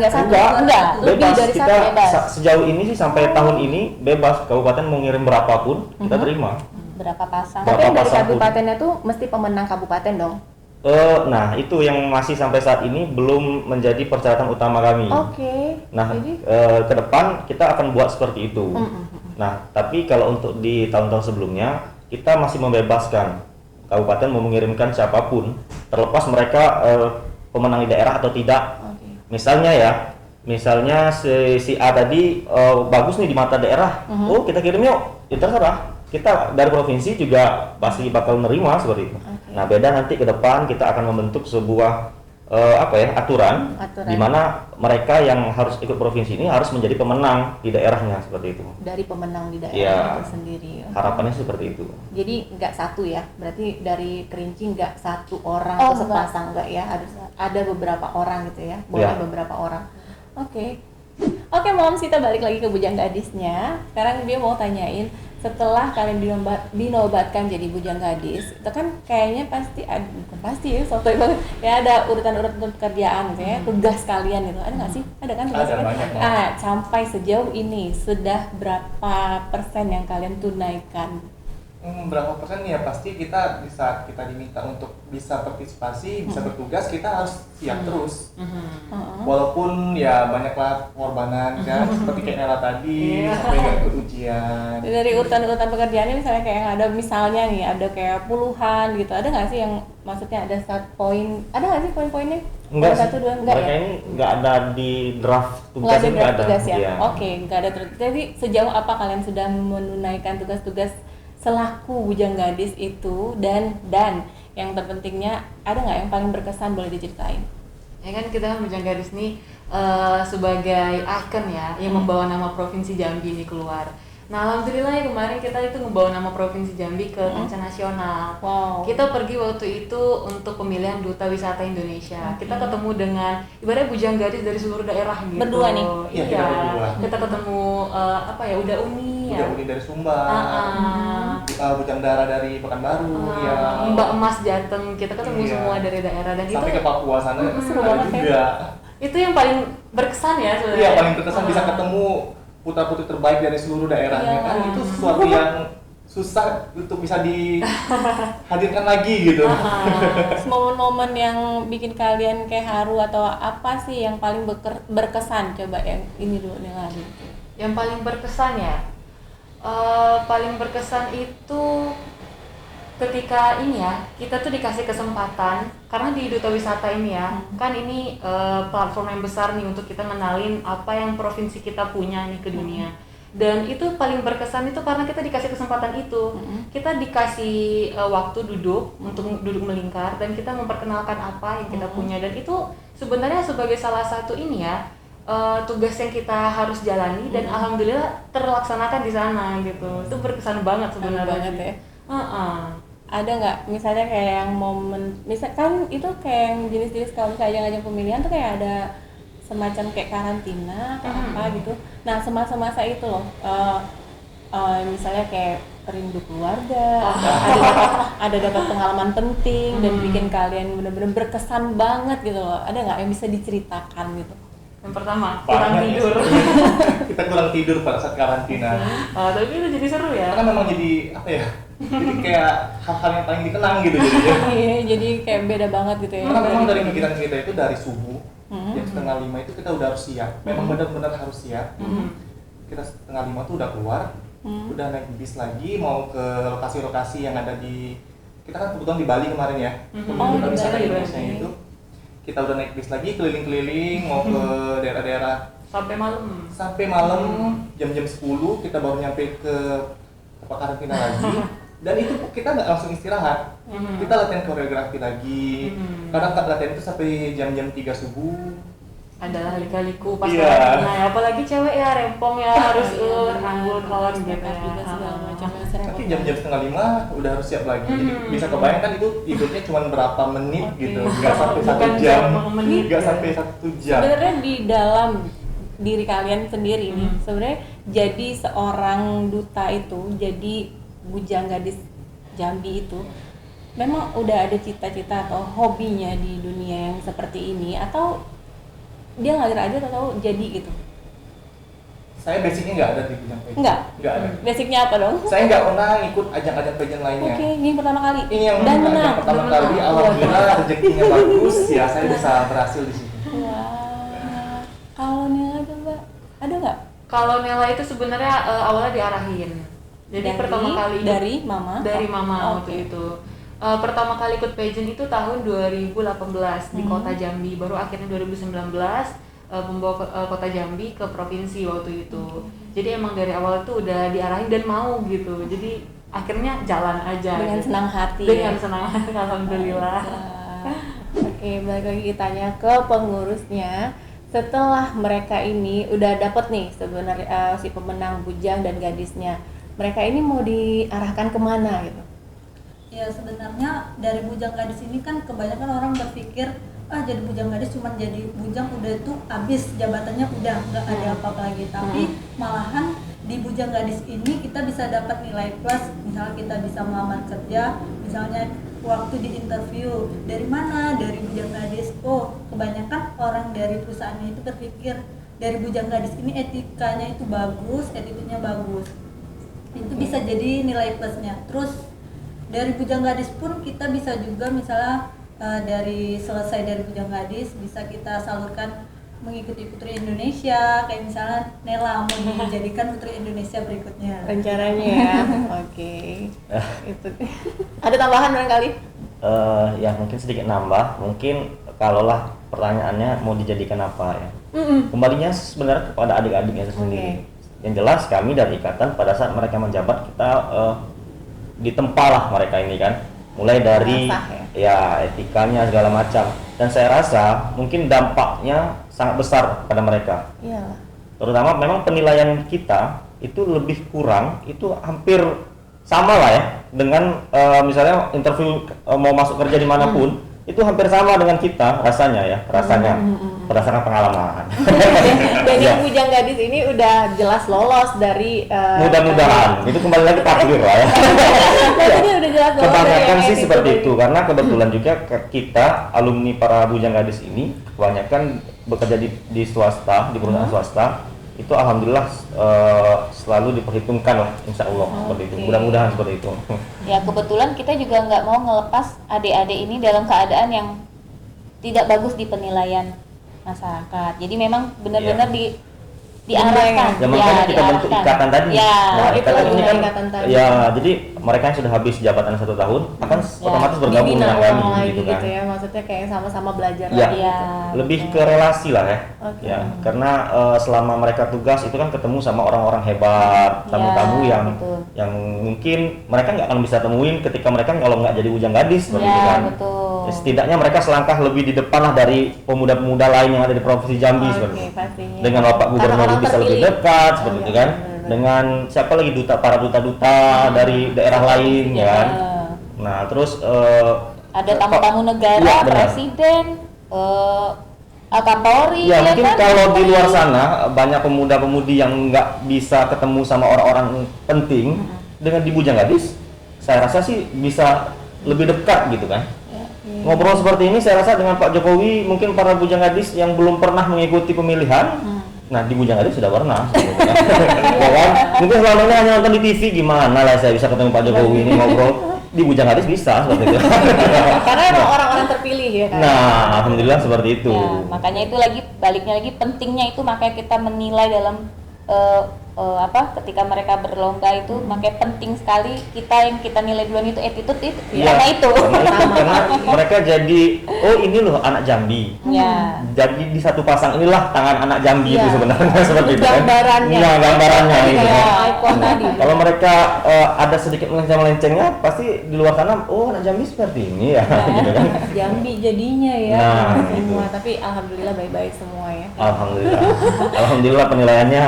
Speaker 2: satu.
Speaker 1: Enggak,
Speaker 2: Lebih
Speaker 1: bebas.
Speaker 2: dari
Speaker 1: Kita
Speaker 2: satu bebas.
Speaker 1: sejauh ini sih sampai tahun ini bebas, kabupaten mau ngirim berapapun kita terima.
Speaker 3: Berapa pasang?
Speaker 2: Tapi yang dari
Speaker 1: pasang pun.
Speaker 2: kabupatennya tuh mesti pemenang kabupaten dong.
Speaker 1: Nah itu yang masih sampai saat ini belum menjadi persyaratan utama kami.
Speaker 2: Oke.
Speaker 1: Nah,
Speaker 2: Jadi
Speaker 1: ke depan kita akan buat seperti itu. Nah, tapi kalau untuk di tahun-tahun sebelumnya, kita masih membebaskan kabupaten mau mengirimkan siapapun, terlepas mereka pemenang di daerah atau tidak.
Speaker 2: Oke.
Speaker 1: Misalnya si A tadi bagus nih di mata daerah, oh kita kirim yuk, ya terserah. kita dari provinsi juga pasti bakal menerima seperti itu.
Speaker 2: Oke.
Speaker 1: Nah, beda nanti ke depan kita akan membentuk sebuah aturan di mana mereka yang harus ikut provinsi ini harus menjadi pemenang di daerahnya seperti itu.
Speaker 2: Dari pemenang di daerah
Speaker 1: Iya.
Speaker 2: itu sendiri.
Speaker 1: Harapannya seperti itu.
Speaker 2: Jadi nggak satu ya, berarti dari Kerinci nggak satu orang
Speaker 3: Oh,
Speaker 2: atau sepasang nggak ya, ada beberapa orang gitu ya, boleh
Speaker 1: Iya.
Speaker 2: beberapa orang. Oke, Moms, kita balik lagi ke Bujang Gadisnya. Sekarang dia mau tanyain, setelah kalian dinobatkan jadi Bujang Gadis, itu kan kayaknya pasti ada, bukan pasti ya, sotoy banget, kayak ada urutan-urutan pekerjaan gitu ya, tugas kalian gitu, ada nggak sih? Ada kan tugasnya?
Speaker 4: Ada, banyak banget.
Speaker 2: Sampai sejauh ini sudah berapa persen yang kalian tunaikan?
Speaker 4: Berapa persen ya pasti kita di saat kita diminta untuk bisa partisipasi, bisa bertugas, kita harus siap terus. Walaupun ya banyaklah pengorbanan kan, seperti kayak Nela tadi sampai nggak ikut ujian.
Speaker 2: Dari urutan-urutan pekerjaannya misalnya kayak yang ada misalnya nih ada kayak puluhan gitu, ada nggak sih yang maksudnya ada start poin, ada nggak sih poin-poinnya?
Speaker 1: Enggak sih,
Speaker 2: 1, 2, enggak
Speaker 1: mereka
Speaker 2: ya?
Speaker 1: ini nggak ada di draft
Speaker 2: Nggak
Speaker 1: tugasnya,
Speaker 2: ada draft tugas ya?
Speaker 1: Iya.
Speaker 2: Oke, nggak ada jadi sejauh apa kalian sudah menunaikan tugas-tugas selaku Bujang Gadis itu, dan yang terpentingnya ada nggak yang paling berkesan, boleh diceritain?
Speaker 5: Ya kan kita kan Bujang Gadis nih sebagai ikon ya yang membawa nama Provinsi Jambi ini keluar. Nah, alhamdulillah ya kemarin kita itu membawa nama Provinsi Jambi ke kancah nasional.
Speaker 2: Wow.
Speaker 5: Kita pergi waktu itu untuk pemilihan Duta Wisata Indonesia. Kita ketemu dengan ibaratnya Bujang Gadis dari seluruh daerah gitu.
Speaker 2: Berdua nih?
Speaker 4: Iya, kita berdua.
Speaker 5: Kita ketemu Uda Uni ya.
Speaker 4: Udah Uni dari Sumbar, Bujang Dara dari Pekanbaru, ya.
Speaker 5: Mbak Emas Jateng, kita ketemu
Speaker 4: Iya.
Speaker 5: semua dari daerah dan
Speaker 4: Sampai
Speaker 5: itu
Speaker 4: ke Papua sana
Speaker 2: seru
Speaker 4: ada
Speaker 2: banget
Speaker 4: juga.
Speaker 5: itu yang paling berkesan ya sebenarnya.
Speaker 4: Iya, paling berkesan bisa ketemu putra-putri terbaik dari seluruh daerahnya.
Speaker 2: Iya.
Speaker 4: Kan itu sesuatu yang susah untuk bisa dihadirkan lagi gitu.
Speaker 2: Momen-momen yang bikin kalian kayak haru atau apa sih yang paling berkesan? Coba yang ini dulu nih lagi.
Speaker 5: Yang paling berkesan ya, paling berkesan itu ketika ini ya, kita tuh dikasih kesempatan karena di Duta Wisata ini ya, kan ini platform yang besar nih untuk kita ngenalin apa yang provinsi kita punya nih ke dunia. Dan itu paling berkesan itu karena kita dikasih kesempatan itu. Kita dikasih waktu duduk untuk duduk melingkar dan kita memperkenalkan apa yang kita punya, dan itu sebenarnya sebagai salah satu ini ya, tugas yang kita harus jalani dan alhamdulillah terlaksanakan di sana gitu. Itu berkesan banget sebenarnya.
Speaker 2: Banget
Speaker 5: sih.
Speaker 2: ya. Ada nggak misalnya kayak yang momen, misalkan itu kayak yang jenis-jenis kalau misalnya ajang pemilihan tuh kayak ada semacam kayak karantina atau apa gitu. Nah, semasa-masa itu loh, misalnya kayak rindu keluarga, ada dapat pengalaman penting dan bikin kalian benar-benar berkesan banget gitu loh. Ada nggak yang bisa diceritakan gitu?
Speaker 5: Yang pertama, kurang
Speaker 4: Banyak ya.
Speaker 5: tidur.
Speaker 4: Kita kurang tidur pada saat karantina.
Speaker 5: Tapi itu jadi seru ya.
Speaker 4: Karena memang jadi apa ya? Jadi kayak hal-hal yang paling dikenang gitu jadinya.
Speaker 2: Iya, jadi kayak beda banget gitu ya.
Speaker 4: Karena memang dari pikiran kita itu dari subuh jam 4:30 itu kita udah harus siap. Memang benar-benar harus siap. Kita 4:30 tuh udah keluar, udah naik bis lagi mau ke lokasi-lokasi yang ada di, kita kan kebetulan di Bali kemarin ya. Kita
Speaker 2: di
Speaker 4: wisata
Speaker 2: Bali.
Speaker 4: Indonesia itu. Kita udah naik bis lagi keliling-keliling mau ke daerah-daerah
Speaker 5: Sampai malam.
Speaker 4: sampai malam jam-jam 10 kita baru nyampe ke tempat karantina lagi. Dan itu kita nggak langsung istirahat, kita latihan koreografi lagi. Kadang latihan itu sampai jam-jam 3 subuh.
Speaker 5: Adalah lika-liku pas
Speaker 4: Iya.
Speaker 5: karantina ya, apalagi cewek ya, rempong ya, harus rambut kawan gitu ya.
Speaker 2: juga segala macam yang sering.
Speaker 4: Tapi jam-jam 4:30 udah harus siap lagi. Jadi bisa kebayangkan itu tidurnya cuma berapa menit gitu, nggak sampai
Speaker 5: Bukan
Speaker 4: 1 jam,
Speaker 5: berapa menit
Speaker 4: nggak
Speaker 5: ya.
Speaker 4: sampai 1 jam.
Speaker 2: Sebenarnya di dalam diri kalian sendiri nih, sebenarnya jadi seorang duta itu, jadi Bujang Gadis Jambi itu memang udah ada cita-cita atau hobinya di dunia yang seperti ini, atau dia ngalir aja atau jadi gitu?
Speaker 4: Saya basicnya nggak ada di bidang pageant. Nggak ada.
Speaker 2: Basicnya apa dong?
Speaker 4: Saya nggak pernah ikut ajang-ajang pageant lainnya.
Speaker 2: Oke, ini pertama kali.
Speaker 4: Ini yang
Speaker 2: dan
Speaker 4: ajang
Speaker 2: menang.
Speaker 4: pertama
Speaker 2: Dan
Speaker 4: kali,
Speaker 2: menang.
Speaker 4: alhamdulillah rezekinya bagus ya, saya bisa berhasil di sini.
Speaker 2: Wah, kalau Nela coba ada nggak?
Speaker 5: Kalau Nela itu sebenarnya awalnya diarahin. Jadi pertama kali ikut-
Speaker 2: dari mama.
Speaker 5: dari mama
Speaker 2: Oh,
Speaker 5: waktu
Speaker 2: oke.
Speaker 5: itu. Pertama kali ikut pageant itu tahun 2018 di Kota Jambi. Baru akhirnya 2019 membawa Kota Jambi ke provinsi waktu itu. Jadi emang dari awal tuh udah diarahin dan mau gitu. Jadi akhirnya jalan aja
Speaker 2: Dengan
Speaker 5: gitu.
Speaker 2: senang hati.
Speaker 5: Dengan
Speaker 2: ya?
Speaker 5: senang hati, alhamdulillah.
Speaker 2: Oke, balik lagi tanya ke pengurusnya. Setelah mereka ini udah dapet nih sebenarnya si pemenang bujang dan gadisnya, mereka ini mau diarahkan kemana gitu?
Speaker 6: Ya sebenarnya dari bujang gadis ini kan kebanyakan orang berpikir jadi bujang gadis cuma jadi bujang udah itu habis jabatannya, udah nggak ada apa-apa lagi. Tapi malahan di bujang gadis ini kita bisa dapat nilai plus, misalnya kita bisa melamar kerja, misalnya waktu di interview dari mana, dari bujang gadis. Kebanyakan orang dari perusahaannya itu berpikir dari bujang gadis ini etikanya itu bagus, attitude-nya bagus, itu bisa jadi nilai plusnya. Terus dari bujang gadis pun kita bisa juga misalnya dari selesai dari bujang gadis bisa kita salurkan mengikuti Putri Indonesia, kayak misalnya Nela mau dijadikan Putri Indonesia berikutnya.
Speaker 2: Rencananya ya. Oke. Itu. Ada tambahan barangkali?
Speaker 1: Ya mungkin sedikit nambah, mungkin kalaulah pertanyaannya mau dijadikan apa ya, kembalinya sebenarnya kepada adik-adiknya itu sendiri. Yang jelas kami dari ikatan pada saat mereka menjabat kita ditempalah mereka ini kan, mulai dari ya etikanya segala macam, dan saya rasa mungkin dampaknya sangat besar pada mereka.
Speaker 2: Iyalah.
Speaker 1: Terutama memang penilaian kita itu lebih kurang, itu hampir sama lah ya dengan misalnya interview mau masuk kerja dimanapun, itu hampir sama dengan kita rasanya berdasarkan pengalaman.
Speaker 2: Dan yang bujang gadis ini udah jelas lolos dari
Speaker 1: mudah-mudahan itu kembali lagi takdir lah ya.
Speaker 2: Ini udah jelas lolos dari
Speaker 1: Kebanyakan
Speaker 2: yang
Speaker 1: sih
Speaker 2: itu
Speaker 1: seperti
Speaker 2: tadi.
Speaker 1: itu, karena kebetulan juga kita alumni para bujang gadis ini kebanyakan bekerja di swasta, di perusahaan swasta. Itu alhamdulillah selalu diperhitungkan lah, insya Allah seperti itu. Mudah-mudahan seperti itu.
Speaker 3: Ya kebetulan kita juga nggak mau ngelepas adik-adik ini dalam keadaan yang tidak bagus di penilaian masyarakat. Jadi memang benar-benar diarahkan.
Speaker 1: Ya makanya kita bentuk ikatan tadi.
Speaker 3: Ya,
Speaker 1: Nah,
Speaker 2: itu
Speaker 1: ikatan ini kan
Speaker 2: ikatan tadi.
Speaker 1: ya jadi mereka yang sudah habis jabatan 1 tahun akan otomatis bergabung
Speaker 2: Dibina
Speaker 1: dengan
Speaker 2: ulang
Speaker 1: kami
Speaker 2: lagi
Speaker 1: gitu kan.
Speaker 2: ya, maksudnya kayak sama-sama belajar
Speaker 1: Ya,
Speaker 2: lagi
Speaker 3: ya.
Speaker 2: gitu.
Speaker 1: lebih ke relasi lah ya.
Speaker 2: Oke.
Speaker 1: Ya, karena selama mereka tugas itu kan ketemu sama orang-orang hebat, tamu-tamu
Speaker 3: Ya,
Speaker 1: yang
Speaker 3: betul.
Speaker 1: yang mungkin mereka nggak akan bisa temuin ketika mereka kalau nggak jadi bujang gadis seperti itu
Speaker 3: Ya,
Speaker 1: kan.
Speaker 3: betul.
Speaker 1: Ya, setidaknya mereka selangkah lebih di depan lah dari pemuda-pemuda lain yang ada di Provinsi Jambi seperti itu.
Speaker 2: Pastinya.
Speaker 1: Dengan Bapak Gubernur
Speaker 2: Karena orang
Speaker 1: bisa lebih
Speaker 2: terpilih.
Speaker 1: dekat seperti itu kan.
Speaker 2: benar-benar.
Speaker 1: Dengan siapa lagi para duta-duta dari daerah lain ya kan. Nah, terus
Speaker 3: Ada tamu-tamu negara,
Speaker 1: Iya, benar.
Speaker 3: presiden, Kapolri,
Speaker 1: ya mungkin
Speaker 3: kan?
Speaker 1: kalau di luar sana banyak pemuda-pemudi yang nggak bisa ketemu sama orang-orang penting dengan di bujang gadis, saya rasa sih bisa lebih dekat gitu kan. Ngobrol seperti ini saya rasa dengan Pak Jokowi, mungkin para bujang gadis yang belum pernah mengikuti pemilihan, nah di bujang gadis sudah pernah gitu kan. Ya kan? Mungkin selama ini hanya nonton di TV, gimana lah saya bisa ketemu Pak Jokowi ini ngobrol, di bujang gadis bisa seperti itu.
Speaker 2: Karena emang orang-orang terpilih ya kan.
Speaker 1: Nah, alhamdulillah seperti itu.
Speaker 3: Ya, makanya itu baliknya lagi pentingnya itu, makanya kita menilai dalam ketika mereka berlomba itu, makanya penting sekali yang kita nilai duluan itu attitude itu.
Speaker 1: Iya,
Speaker 3: Karena itu.
Speaker 1: karena mereka jadi ini loh anak Jambi.
Speaker 3: Ya.
Speaker 1: Jadi di satu pasang inilah tangan anak Jambi
Speaker 2: Iya.
Speaker 1: itu sebenarnya seperti itu kan.
Speaker 2: Gambarannya.
Speaker 1: Nah, gambarannya
Speaker 2: Kayak
Speaker 1: gitu kan.
Speaker 2: ikon tadi.
Speaker 1: Kalau mereka ada sedikit melenceng-melencengnya, pasti di luar sana, oh anak Jambi seperti ini ya, gitu kan.
Speaker 2: Jambi jadinya ya
Speaker 1: Nah,
Speaker 2: semua, tapi alhamdulillah baik-baik semua ya.
Speaker 1: Alhamdulillah, alhamdulillah penilaiannya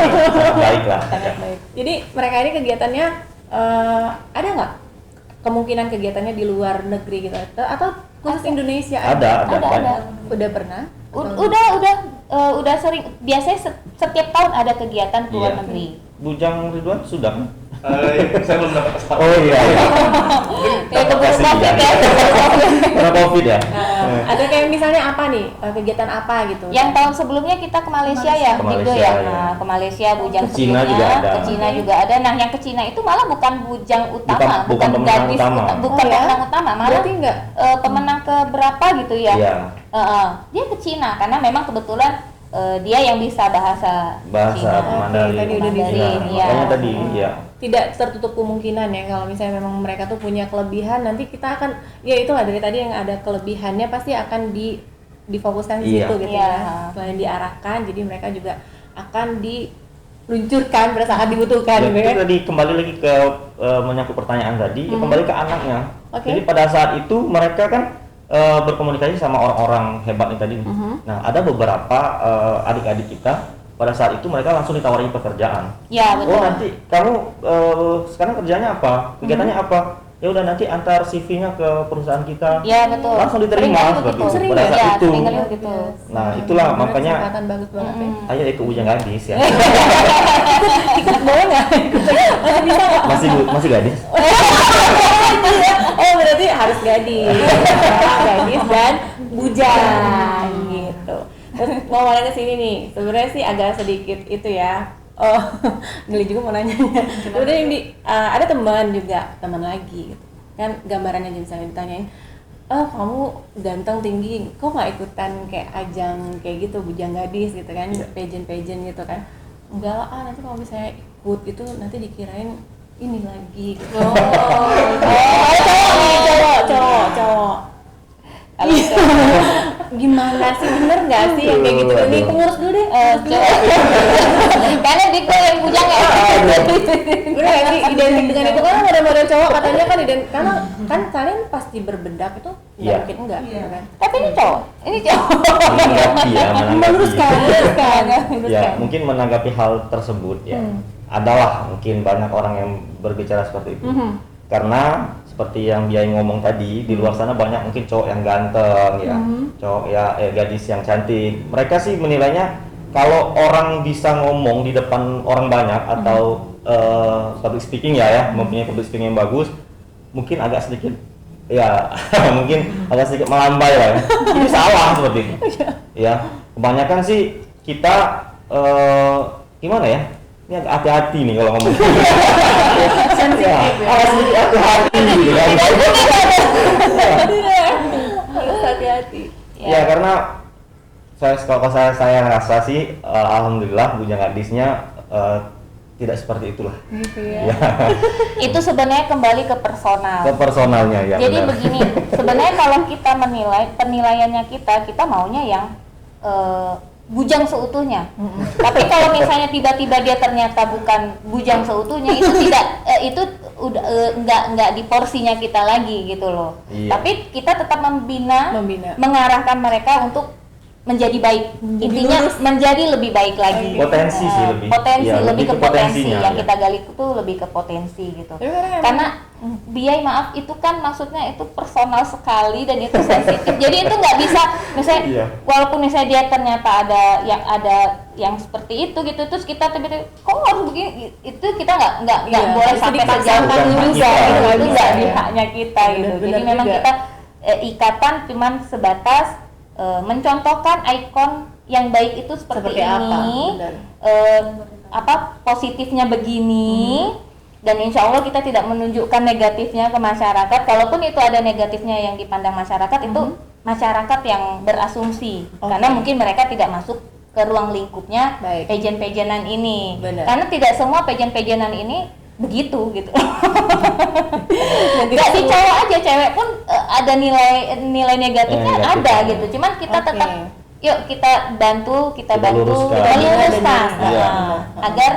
Speaker 1: sangat baik lah.
Speaker 2: Sangat baik. Jadi mereka ini kegiatannya ada nggak kemungkinan kegiatannya di luar negeri gitu, atau khusus Indonesia?
Speaker 1: Ada.
Speaker 2: Udah pernah?
Speaker 3: Udah sering, biasanya setiap tahun ada kegiatan ke luar
Speaker 1: Iya.
Speaker 3: negeri.
Speaker 1: Bujang Ridwan sudah.
Speaker 4: Saya belum dapat kesempatan.
Speaker 1: Oh iya.
Speaker 3: Ya keburu
Speaker 1: Kasih,
Speaker 3: COVID
Speaker 1: ya.
Speaker 3: ya.
Speaker 1: Karena COVID ya.
Speaker 2: Ada kayak misalnya apa nih, kegiatan apa gitu?
Speaker 3: Yang tahun sebelumnya kita ke Malaysia ya,
Speaker 1: Ke
Speaker 3: gitu
Speaker 1: Malaysia,
Speaker 3: ya.
Speaker 1: ya.
Speaker 3: Nah, ke Malaysia bujang
Speaker 1: Ke Cina
Speaker 3: sebelumnya,
Speaker 1: juga ada.
Speaker 3: ke Cina juga ada. Nah, yang ke Cina itu malah bukan bujang utama,
Speaker 1: Bukan pemenang
Speaker 3: gadis,
Speaker 1: utama.
Speaker 3: bukan
Speaker 2: Oh, ya?
Speaker 3: pemenang utama, malah
Speaker 2: Berarti enggak?
Speaker 3: pemenang ke berapa gitu ya.
Speaker 1: Iya.
Speaker 3: Dia ke Cina karena memang kebetulan dia yang bisa bahasa Cina.
Speaker 1: Mandarin.
Speaker 2: Tadi udah
Speaker 3: Mandarin,
Speaker 1: Iya,
Speaker 3: ya.
Speaker 1: makanya tadi ya.
Speaker 2: Tidak tertutup kemungkinan ya kalau misalnya memang mereka tuh punya kelebihan, nanti kita akan ya itulah dari tadi yang ada kelebihannya pasti akan difokuskan di
Speaker 1: Iya.
Speaker 2: situ gitu
Speaker 3: Iya.
Speaker 2: ya. Selain diarahkan, jadi mereka juga akan luncurkan pada saat dibutuhkan
Speaker 1: Ya,
Speaker 2: gitu
Speaker 1: itu
Speaker 2: ya.
Speaker 1: tadi kembali lagi ke menyangkut pertanyaan tadi, ya kembali ke anaknya.
Speaker 2: Oke.
Speaker 1: Jadi pada saat itu mereka kan berkomunikasi sama orang-orang hebat ini tadi. Nah, ada beberapa adik-adik kita pada saat itu mereka langsung ditawari pekerjaan.
Speaker 3: Ya, betul.
Speaker 1: Oh, nanti kamu sekarang kerjanya apa? Kegiatannya apa? Ya udah nanti antar CV-nya ke perusahaan kita.
Speaker 3: Ya, betul.
Speaker 1: Langsung
Speaker 3: Sering
Speaker 1: diterima
Speaker 3: kali
Speaker 1: seperti
Speaker 3: begitu.
Speaker 1: itu.
Speaker 2: Sering
Speaker 1: Pada
Speaker 2: ya?
Speaker 1: saat
Speaker 3: Ya,
Speaker 1: itu.
Speaker 3: sering kali begitu.
Speaker 1: Nah, itulah makanya
Speaker 2: kesempatan bagus banget ya.
Speaker 1: ayo ikut Bujang Gadis ya.
Speaker 2: Ikut boleh nggak? Masih bisa nggak?
Speaker 1: masih gadis.
Speaker 2: Oh berarti harus gadis, gadis dan bujang gitu. Terus mau mulai ke sini nih, sebenarnya sih agak sedikit itu ya. Oh, geli juga mau nanya. Sebenarnya ini ada teman juga, teman lagi gitu. Kan gambarannya aja misalnya ditanyain, kamu ganteng tinggi, kok nggak ikutan kayak ajang kayak gitu, bujang gadis gitu kan, pageant gitu kan? Enggak lah, nanti kalau misalnya ikut itu nanti dikirain ini lagi gitu. Cowok. Kalau gimana sih, bener nggak sih yang kayak gitu? Ini pengurus dulu deh.
Speaker 3: Karena Diko yang bujang ya.
Speaker 2: Bener nggak sih identik dengan itu, karena model-model cowok katanya kan karena kan kalian pasti berbedak itu nggak
Speaker 1: Iya.
Speaker 2: mungkin enggak, gitu kan?
Speaker 3: Tapi ini cowok.
Speaker 1: Menanggapi ya,
Speaker 2: Meluruskan.
Speaker 1: Ya, mungkin menanggapi hal tersebut ya. Adalah mungkin banyak orang yang berbicara seperti itu. Karena seperti yang dia ngomong tadi, di luar sana banyak mungkin cowok yang ganteng ya, cowok ya gadis yang cantik. Mereka sih menilainya kalau orang bisa ngomong di depan orang banyak atau public speaking ya, mempunyai public speaking yang bagus, mungkin agak sedikit ya mungkin agak sedikit melambai lah ya. Ini salah seperti itu. Ya, kebanyakan sih kita gimana ya? Ini agak hati-hati nih kalau ngomong. Agak sedikit hati-hati gitu kan.
Speaker 2: Harus hati-hati.
Speaker 1: Ya karena kalau saya rasa sih alhamdulillah Bujang Gadisnya tidak seperti itulah.
Speaker 2: Gitu
Speaker 1: Ya.
Speaker 3: Itu sebenarnya kembali ke personal.
Speaker 1: Ke personalnya ya.
Speaker 3: Jadi
Speaker 1: benar.
Speaker 3: begini, sebenarnya kalau kita menilai, penilaiannya kita maunya yang bujang seutuhnya. Tapi kalau misalnya tiba-tiba dia ternyata bukan bujang seutuhnya, itu tidak itu udah nggak di porsinya kita lagi gitu loh.
Speaker 1: Iya.
Speaker 3: Tapi kita tetap membina,
Speaker 2: Membina.
Speaker 3: mengarahkan mereka untuk menjadi baik. Intinya menjadi lebih baik lagi.
Speaker 1: Potensi sih lebih.
Speaker 3: Potensi,
Speaker 1: Ya,
Speaker 3: lebih ke potensi.
Speaker 1: potensinya,
Speaker 3: Yang
Speaker 1: ya.
Speaker 3: kita gali itu lebih ke potensi gitu.
Speaker 2: Tapi memang-
Speaker 3: Karena biaya maaf itu kan maksudnya itu personal sekali dan itu sensitif. Jadi itu nggak bisa misalnya
Speaker 1: Iya.
Speaker 3: walaupun misalnya dia ternyata ada yang seperti itu gitu, terus kita tiba-tiba kok harus begini, itu kita nggak
Speaker 2: Iya,
Speaker 3: boleh
Speaker 2: itu
Speaker 3: sampai
Speaker 2: dipaksakan
Speaker 3: sejauh itu
Speaker 1: juga.
Speaker 3: juga
Speaker 1: Iya,
Speaker 3: gitu.
Speaker 1: nggak
Speaker 3: Itu
Speaker 1: bisa,
Speaker 3: nggak di
Speaker 2: ya.
Speaker 3: haknya kita gitu.
Speaker 2: Benar
Speaker 3: Jadi memang
Speaker 2: juga.
Speaker 3: kita ikatan cuman sebatas mencontohkan ikon yang baik itu seperti
Speaker 2: Seperti apa?
Speaker 3: ini,
Speaker 2: Benar.
Speaker 3: positifnya begini, dan insya Allah kita tidak menunjukkan negatifnya ke masyarakat. Kalaupun itu ada negatifnya yang dipandang masyarakat, itu masyarakat yang berasumsi,
Speaker 2: Oke.
Speaker 3: karena mungkin mereka tidak masuk ke ruang lingkupnya
Speaker 2: Baik.
Speaker 3: pageant-pageantan ini.
Speaker 2: Benar.
Speaker 3: Karena tidak semua pageant-pageantan ini begitu gitu.
Speaker 2: Nanti
Speaker 3: Gak di
Speaker 2: semua-
Speaker 3: cowok aja, cewek pun ada nilai negatifnya
Speaker 1: Negatif,
Speaker 3: ada
Speaker 1: ya.
Speaker 3: gitu. Cuman kita
Speaker 2: Oke.
Speaker 3: tetap yuk kita bantu,
Speaker 1: Kita
Speaker 3: kita
Speaker 1: luruskan.
Speaker 3: luruskan
Speaker 1: Iya.
Speaker 3: agar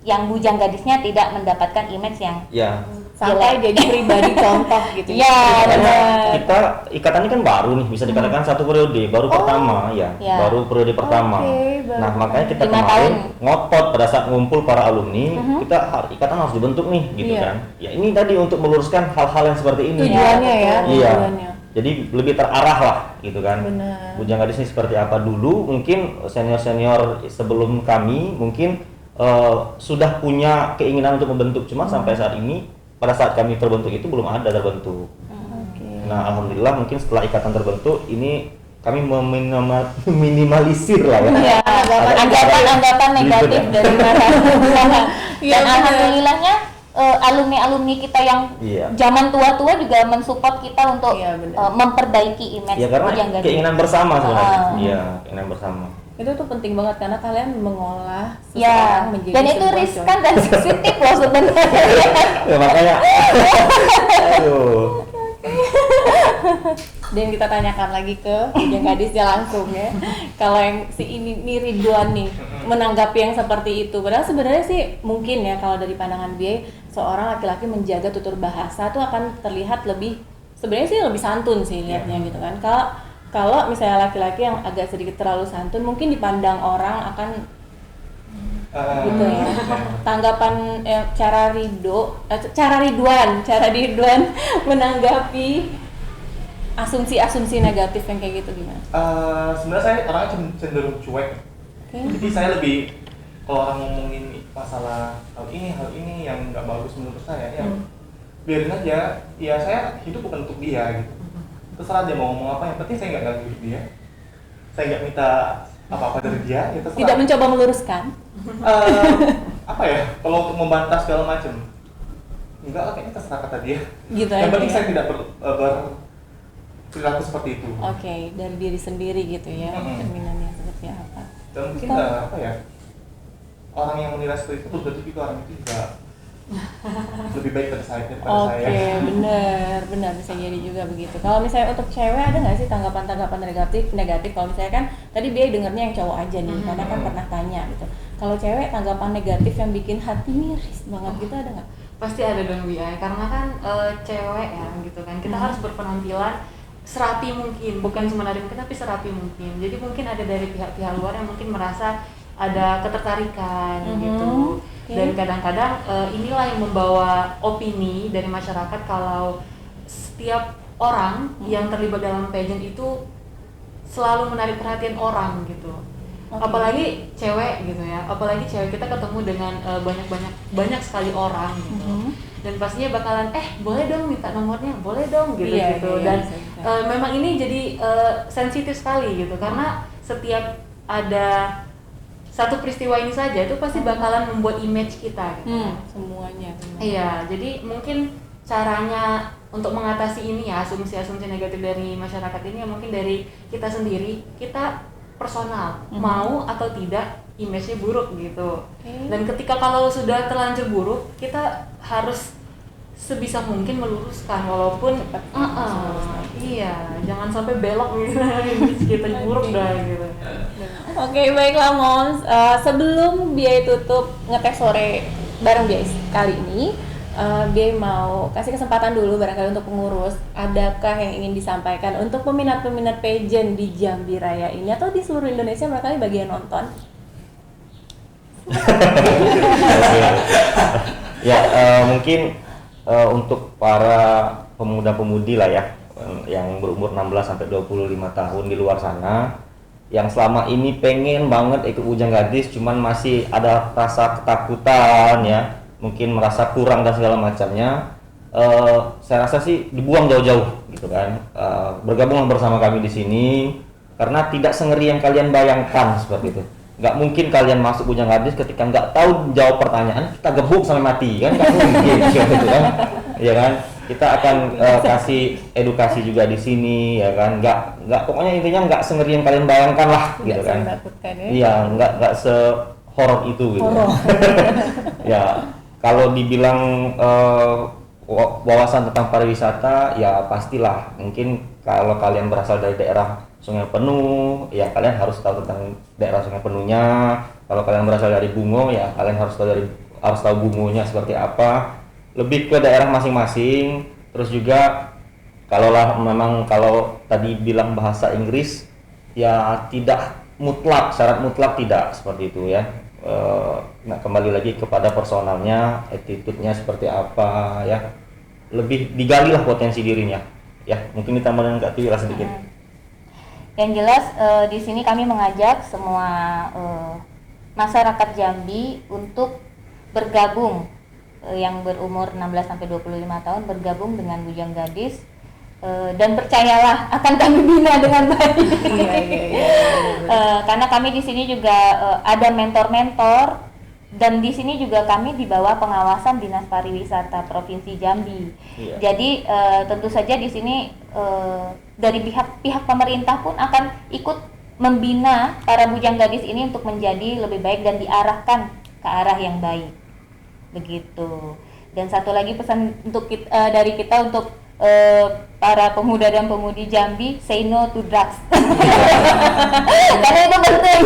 Speaker 3: yang bujang gadisnya tidak mendapatkan image yang
Speaker 1: Ya.
Speaker 2: sampai jadi pribadi contoh gitu.
Speaker 3: Iya,
Speaker 1: Makanya
Speaker 3: benar.
Speaker 1: kita ikatan ini kan baru nih, bisa dikatakan satu periode, baru pertama ya,
Speaker 3: Ya.
Speaker 1: baru periode pertama.
Speaker 2: Oke, baru
Speaker 1: Nah makanya kita
Speaker 3: 5
Speaker 1: kemarin
Speaker 3: tahun.
Speaker 1: ngotot pada saat ngumpul para alumni, kita ikatan harus dibentuk nih, gitu
Speaker 2: Iya.
Speaker 1: kan? Ya ini tadi untuk meluruskan hal-hal yang seperti ini.
Speaker 2: Tujuannya ya,
Speaker 1: Iya.
Speaker 2: tujuannya.
Speaker 1: Jadi lebih terarah lah, gitu kan?
Speaker 2: Benar.
Speaker 1: Bujang Gadis ini seperti apa dulu? Mungkin senior-senior sebelum kami mungkin sudah punya keinginan untuk membentuk, cuma sampai saat ini pada saat kami terbentuk itu belum ada terbentuk.
Speaker 2: Oke.
Speaker 1: Nah, alhamdulillah mungkin setelah ikatan terbentuk ini kami meminimalisir lah ya.
Speaker 3: Ya, anggapan-anggapan negatif
Speaker 1: Ribet ya.
Speaker 3: dari masyarakat.
Speaker 2: Iya,
Speaker 3: Dan
Speaker 2: benar.
Speaker 3: alhamdulillahnya alumni-alumni kita yang
Speaker 1: Iya.
Speaker 3: zaman tua-tua juga mensupport kita untuk
Speaker 2: Iya, benar.
Speaker 3: memperbaiki image
Speaker 1: Ya karena
Speaker 3: bujang gadis.
Speaker 1: keinginan bersama sebenarnya.
Speaker 3: Ah.
Speaker 1: Iya, keinginan bersama.
Speaker 2: Itu tuh penting banget karena kalian mengolah
Speaker 3: Ya,
Speaker 2: seseorang menjadi
Speaker 3: dan itu
Speaker 2: sebuah
Speaker 3: riskan
Speaker 2: contoh.
Speaker 3: dan sensitif loh sebenarnya.
Speaker 1: Ya makanya aduh.
Speaker 2: Dan kita tanyakan lagi ke bujang gadisnya langsung ya. Kalau yang si ini nih Ridwan nih menanggapi yang seperti itu. Padahal sebenarnya sih mungkin ya kalau dari pandangan dia seorang laki-laki menjaga tutur bahasa tuh akan terlihat lebih sebenarnya sih lebih santun sih lihatnya gitu kan. Kalau misalnya laki-laki yang agak sedikit terlalu santun mungkin dipandang orang akan gitu ya. Tanggapan cara Ridwan menanggapi asumsi-asumsi negatif yang kayak gitu gimana?
Speaker 4: Sebenarnya saya orangnya cenderung cuek.
Speaker 2: Okay.
Speaker 4: Jadi saya lebih kalau orang ngomongin masalah hal ini yang nggak bagus menurut saya, ya biarin aja. Ya saya hidup bukan untuk dia gitu. Terserah dia mau ngomong apa, yang penting saya nggak ganggu hidup dia. Saya nggak minta apa-apa dari dia. Ya terserah.
Speaker 2: Tidak mencoba meluruskan?
Speaker 4: Apa ya? Kalau untuk membantah segala macam, enggak lah, kayaknya terserah kata dia.
Speaker 2: Gitu
Speaker 4: Yang penting
Speaker 2: ya.
Speaker 4: saya tidak perilaku seperti itu.
Speaker 2: Oke, dari diri sendiri gitu ya, cerminannya seperti apa?
Speaker 4: Dan mungkin apa ya, orang yang menilai seperti itu berarti juga orang itu juga lebih baik daripada saya.
Speaker 2: Oke, benar bisa jadi juga begitu. Kalau misalnya untuk cewek ada nggak sih tanggapan negatif? Kalau misalnya kan tadi dia dengernya yang cowok aja nih, karena kan pernah tanya gitu. Kalau cewek tanggapan negatif yang bikin hati miris banget gitu ada nggak?
Speaker 5: Pasti ada dong Bia, karena kan cewek ya gitu kan, kita harus berpenampilan serapi mungkin, bukan cuma dari mungkin tapi serapi mungkin. Jadi mungkin ada dari pihak-pihak luar yang mungkin merasa ada ketertarikan gitu. Dan kadang-kadang inilah yang membawa opini dari masyarakat kalau setiap orang yang terlibat dalam pageant itu selalu menarik perhatian orang gitu. Apalagi cewek gitu ya, apalagi cewek kita ketemu dengan banyak sekali orang gitu. Dan pastinya bakalan boleh dong minta nomornya, boleh dong gitu. Dan memang ini jadi sensitif sekali gitu, karena setiap ada satu peristiwa ini saja itu pasti bakalan membuat image kita gitu.
Speaker 2: Semuanya.
Speaker 5: Iya, jadi mungkin caranya untuk mengatasi ini ya, asumsi-asumsi negatif dari masyarakat ini ya mungkin dari kita sendiri, kita personal, mau atau tidak image-nya buruk gitu. Dan ketika kalau sudah terlanjur buruk, kita harus sebisa mungkin meluruskan, walaupun iya, jangan sampai belok gitu, image kita buruk dah gitu.
Speaker 2: Oke, baiklah Mons. Sebelum Biai tutup ngetek sore bareng Biai kali ini, Biai mau kasih kesempatan dulu barangkali untuk pengurus. Adakah yang ingin disampaikan untuk peminat-peminat pageant di Jambi Raya ini atau di seluruh Indonesia barangkali bagi yang nonton?
Speaker 1: Ya, mungkin untuk para pemuda-pemudi lah ya yang berumur 16 sampai 25 tahun di luar sana yang selama ini pengen banget ikut Bujang Gadis cuman masih ada rasa ketakutan ya, mungkin merasa kurang dan segala macamnya, saya rasa sih dibuang jauh-jauh gitu kan. Bergabung bersama kami di sini karena tidak sengeri yang kalian bayangkan seperti itu. Nggak mungkin kalian masuk Bujang Gadis ketika nggak tahu jawab pertanyaan, kita gebuk sampai mati kan, nggak mungkin gitu kan, ya kan. Kita akan kasih edukasi juga di sini ya kan, nggak pokoknya intinya nggak sengeri yang kalian bayangkan lah gitu kan. Iya, nggak sehoror itu gitu. Ya kalau dibilang wawasan tentang pariwisata ya pastilah, mungkin kalau kalian berasal dari daerah Sungai Penuh ya kalian harus tahu tentang daerah Sungai Penuhnya. Kalau kalian berasal dari Bungo ya kalian harus tahu Bungonya seperti apa, lebih ke daerah masing-masing. Terus juga kalau tadi bilang bahasa Inggris ya tidak mutlak, syarat mutlak tidak seperti itu ya. Nah kembali lagi kepada personalnya, attitude-nya seperti apa ya, lebih digali lah potensi dirinya ya. Mungkin ditambah dengan Kak Tiwira sedikit.
Speaker 3: Yang jelas di sini kami mengajak semua masyarakat Jambi untuk bergabung, yang berumur 16 sampai 25 tahun bergabung dengan Bujang Gadis, dan percayalah akan kami bina dengan baik. Karena kami di sini juga ada mentor-mentor, dan di sini juga kami di bawah pengawasan Dinas Pariwisata Provinsi Jambi. Jadi tentu saja di sini dari pihak pemerintah pun akan ikut membina para Bujang Gadis ini untuk menjadi lebih baik dan diarahkan ke arah yang baik. Begitu. Dan satu lagi pesan untuk dari kita untuk para pemuda dan pemudi Jambi say no to drugs. Karena itu penting.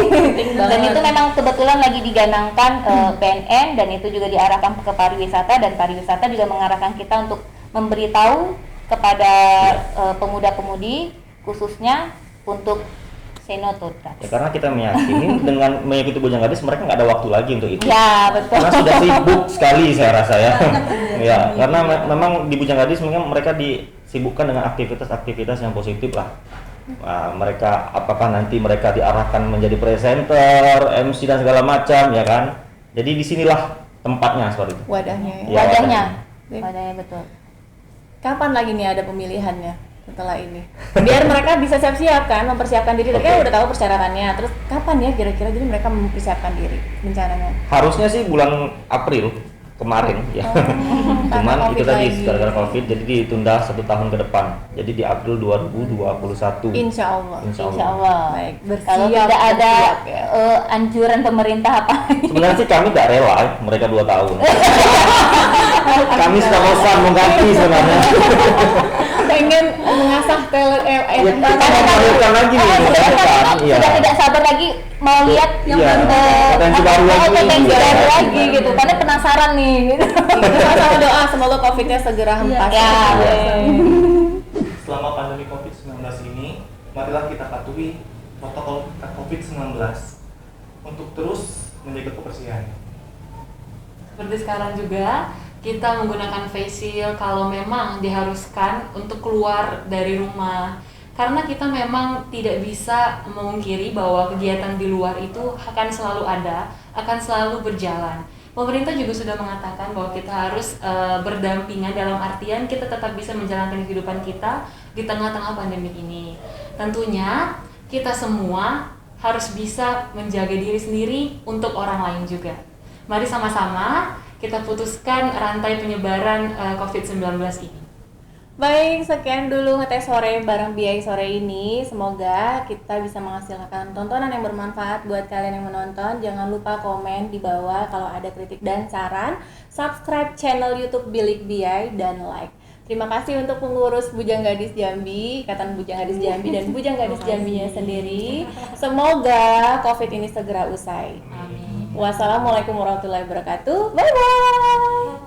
Speaker 3: Dan itu memang kebetulan lagi diganangkan PNN, dan itu juga diarahkan ke pariwisata, dan pariwisata juga mengarahkan kita untuk memberitahu kepada pemuda-pemudi khususnya untuk say no to drugs.
Speaker 1: Ya, karena kita meyakini dengan mengikuti Bujang Gadis mereka nggak ada waktu lagi untuk itu.
Speaker 3: Ya, betul.
Speaker 1: Karena sudah sibuk sekali saya rasa ya. Ya, karena memang di Bujang Gadis mereka disibukkan dengan aktivitas-aktivitas yang positif lah. Nah, mereka apakah nanti mereka diarahkan menjadi presenter, MC dan segala macam ya kan. Jadi disinilah tempatnya seperti itu.
Speaker 2: Wadahnya ya.
Speaker 1: Ya,
Speaker 3: Wadahnya betul.
Speaker 2: Kapan lagi nih ada pemilihannya setelah ini? Biar mereka bisa siap-siap kan, mempersiapkan diri.
Speaker 1: Oke.
Speaker 2: Udah tahu persyaratannya. Terus kapan ya kira-kira jadi mereka mempersiapkan diri rencananya?
Speaker 1: Harusnya sih bulan April kemarin ya. Cuman
Speaker 2: karena
Speaker 1: itu
Speaker 2: Covid
Speaker 1: tadi
Speaker 2: lagi.
Speaker 1: gara-gara Covid jadi ditunda 1 tahun ke depan. Jadi di April 2021.
Speaker 2: Insya Allah.
Speaker 1: Insya
Speaker 3: Insya Allah.
Speaker 2: Baik,
Speaker 3: Kalau
Speaker 2: bersiap,
Speaker 3: tidak ada
Speaker 2: bersiap ya.
Speaker 3: anjuran pemerintah apa?
Speaker 1: Sebenarnya sih kami gak rela mereka 2 tahun. Kami sudah bosan mengganti sebenarnya.
Speaker 2: Pengen mengasah
Speaker 1: Melahirkan lagi nih. Iya.
Speaker 3: Sudah tidak sabar lagi mau lihat
Speaker 1: Iya, potensi baru lagi.
Speaker 3: potensi
Speaker 1: Iya.
Speaker 3: baru lagi gitu, karena penasaran nih gitu.
Speaker 2: sama doa semoga Covid-nya segera hempas.
Speaker 3: Ya.
Speaker 4: Selama pandemi COVID-19 ini, marilah kita patuhi protokol COVID-19 untuk terus menjaga kebersihan.
Speaker 5: Seperti sekarang juga kita menggunakan face shield kalau memang diharuskan untuk keluar dari rumah, karena kita memang tidak bisa memungkiri bahwa kegiatan di luar itu akan selalu ada, akan selalu berjalan. Pemerintah juga sudah mengatakan bahwa kita harus berdampingan, dalam artian kita tetap bisa menjalankan kehidupan kita di tengah-tengah pandemi ini. Tentunya kita semua harus bisa menjaga diri sendiri untuk orang lain juga. Mari sama-sama kita putuskan rantai penyebaran COVID-19 ini.
Speaker 2: Baik, sekian dulu ngetes sore bareng Biai sore ini. Semoga kita bisa menghasilkan tontonan yang bermanfaat buat kalian yang menonton. Jangan lupa komen di bawah kalau ada kritik dan saran. Subscribe channel YouTube Bilik Biai dan like. Terima kasih untuk pengurus Bujang Gadis Jambi, Ikatan Bujang Gadis Jambi dan Bujang Gadis Jambinya sendiri. Semoga COVID ini segera usai.
Speaker 5: Amin.
Speaker 2: Wassalamualaikum warahmatullahi wabarakatuh. Bye bye.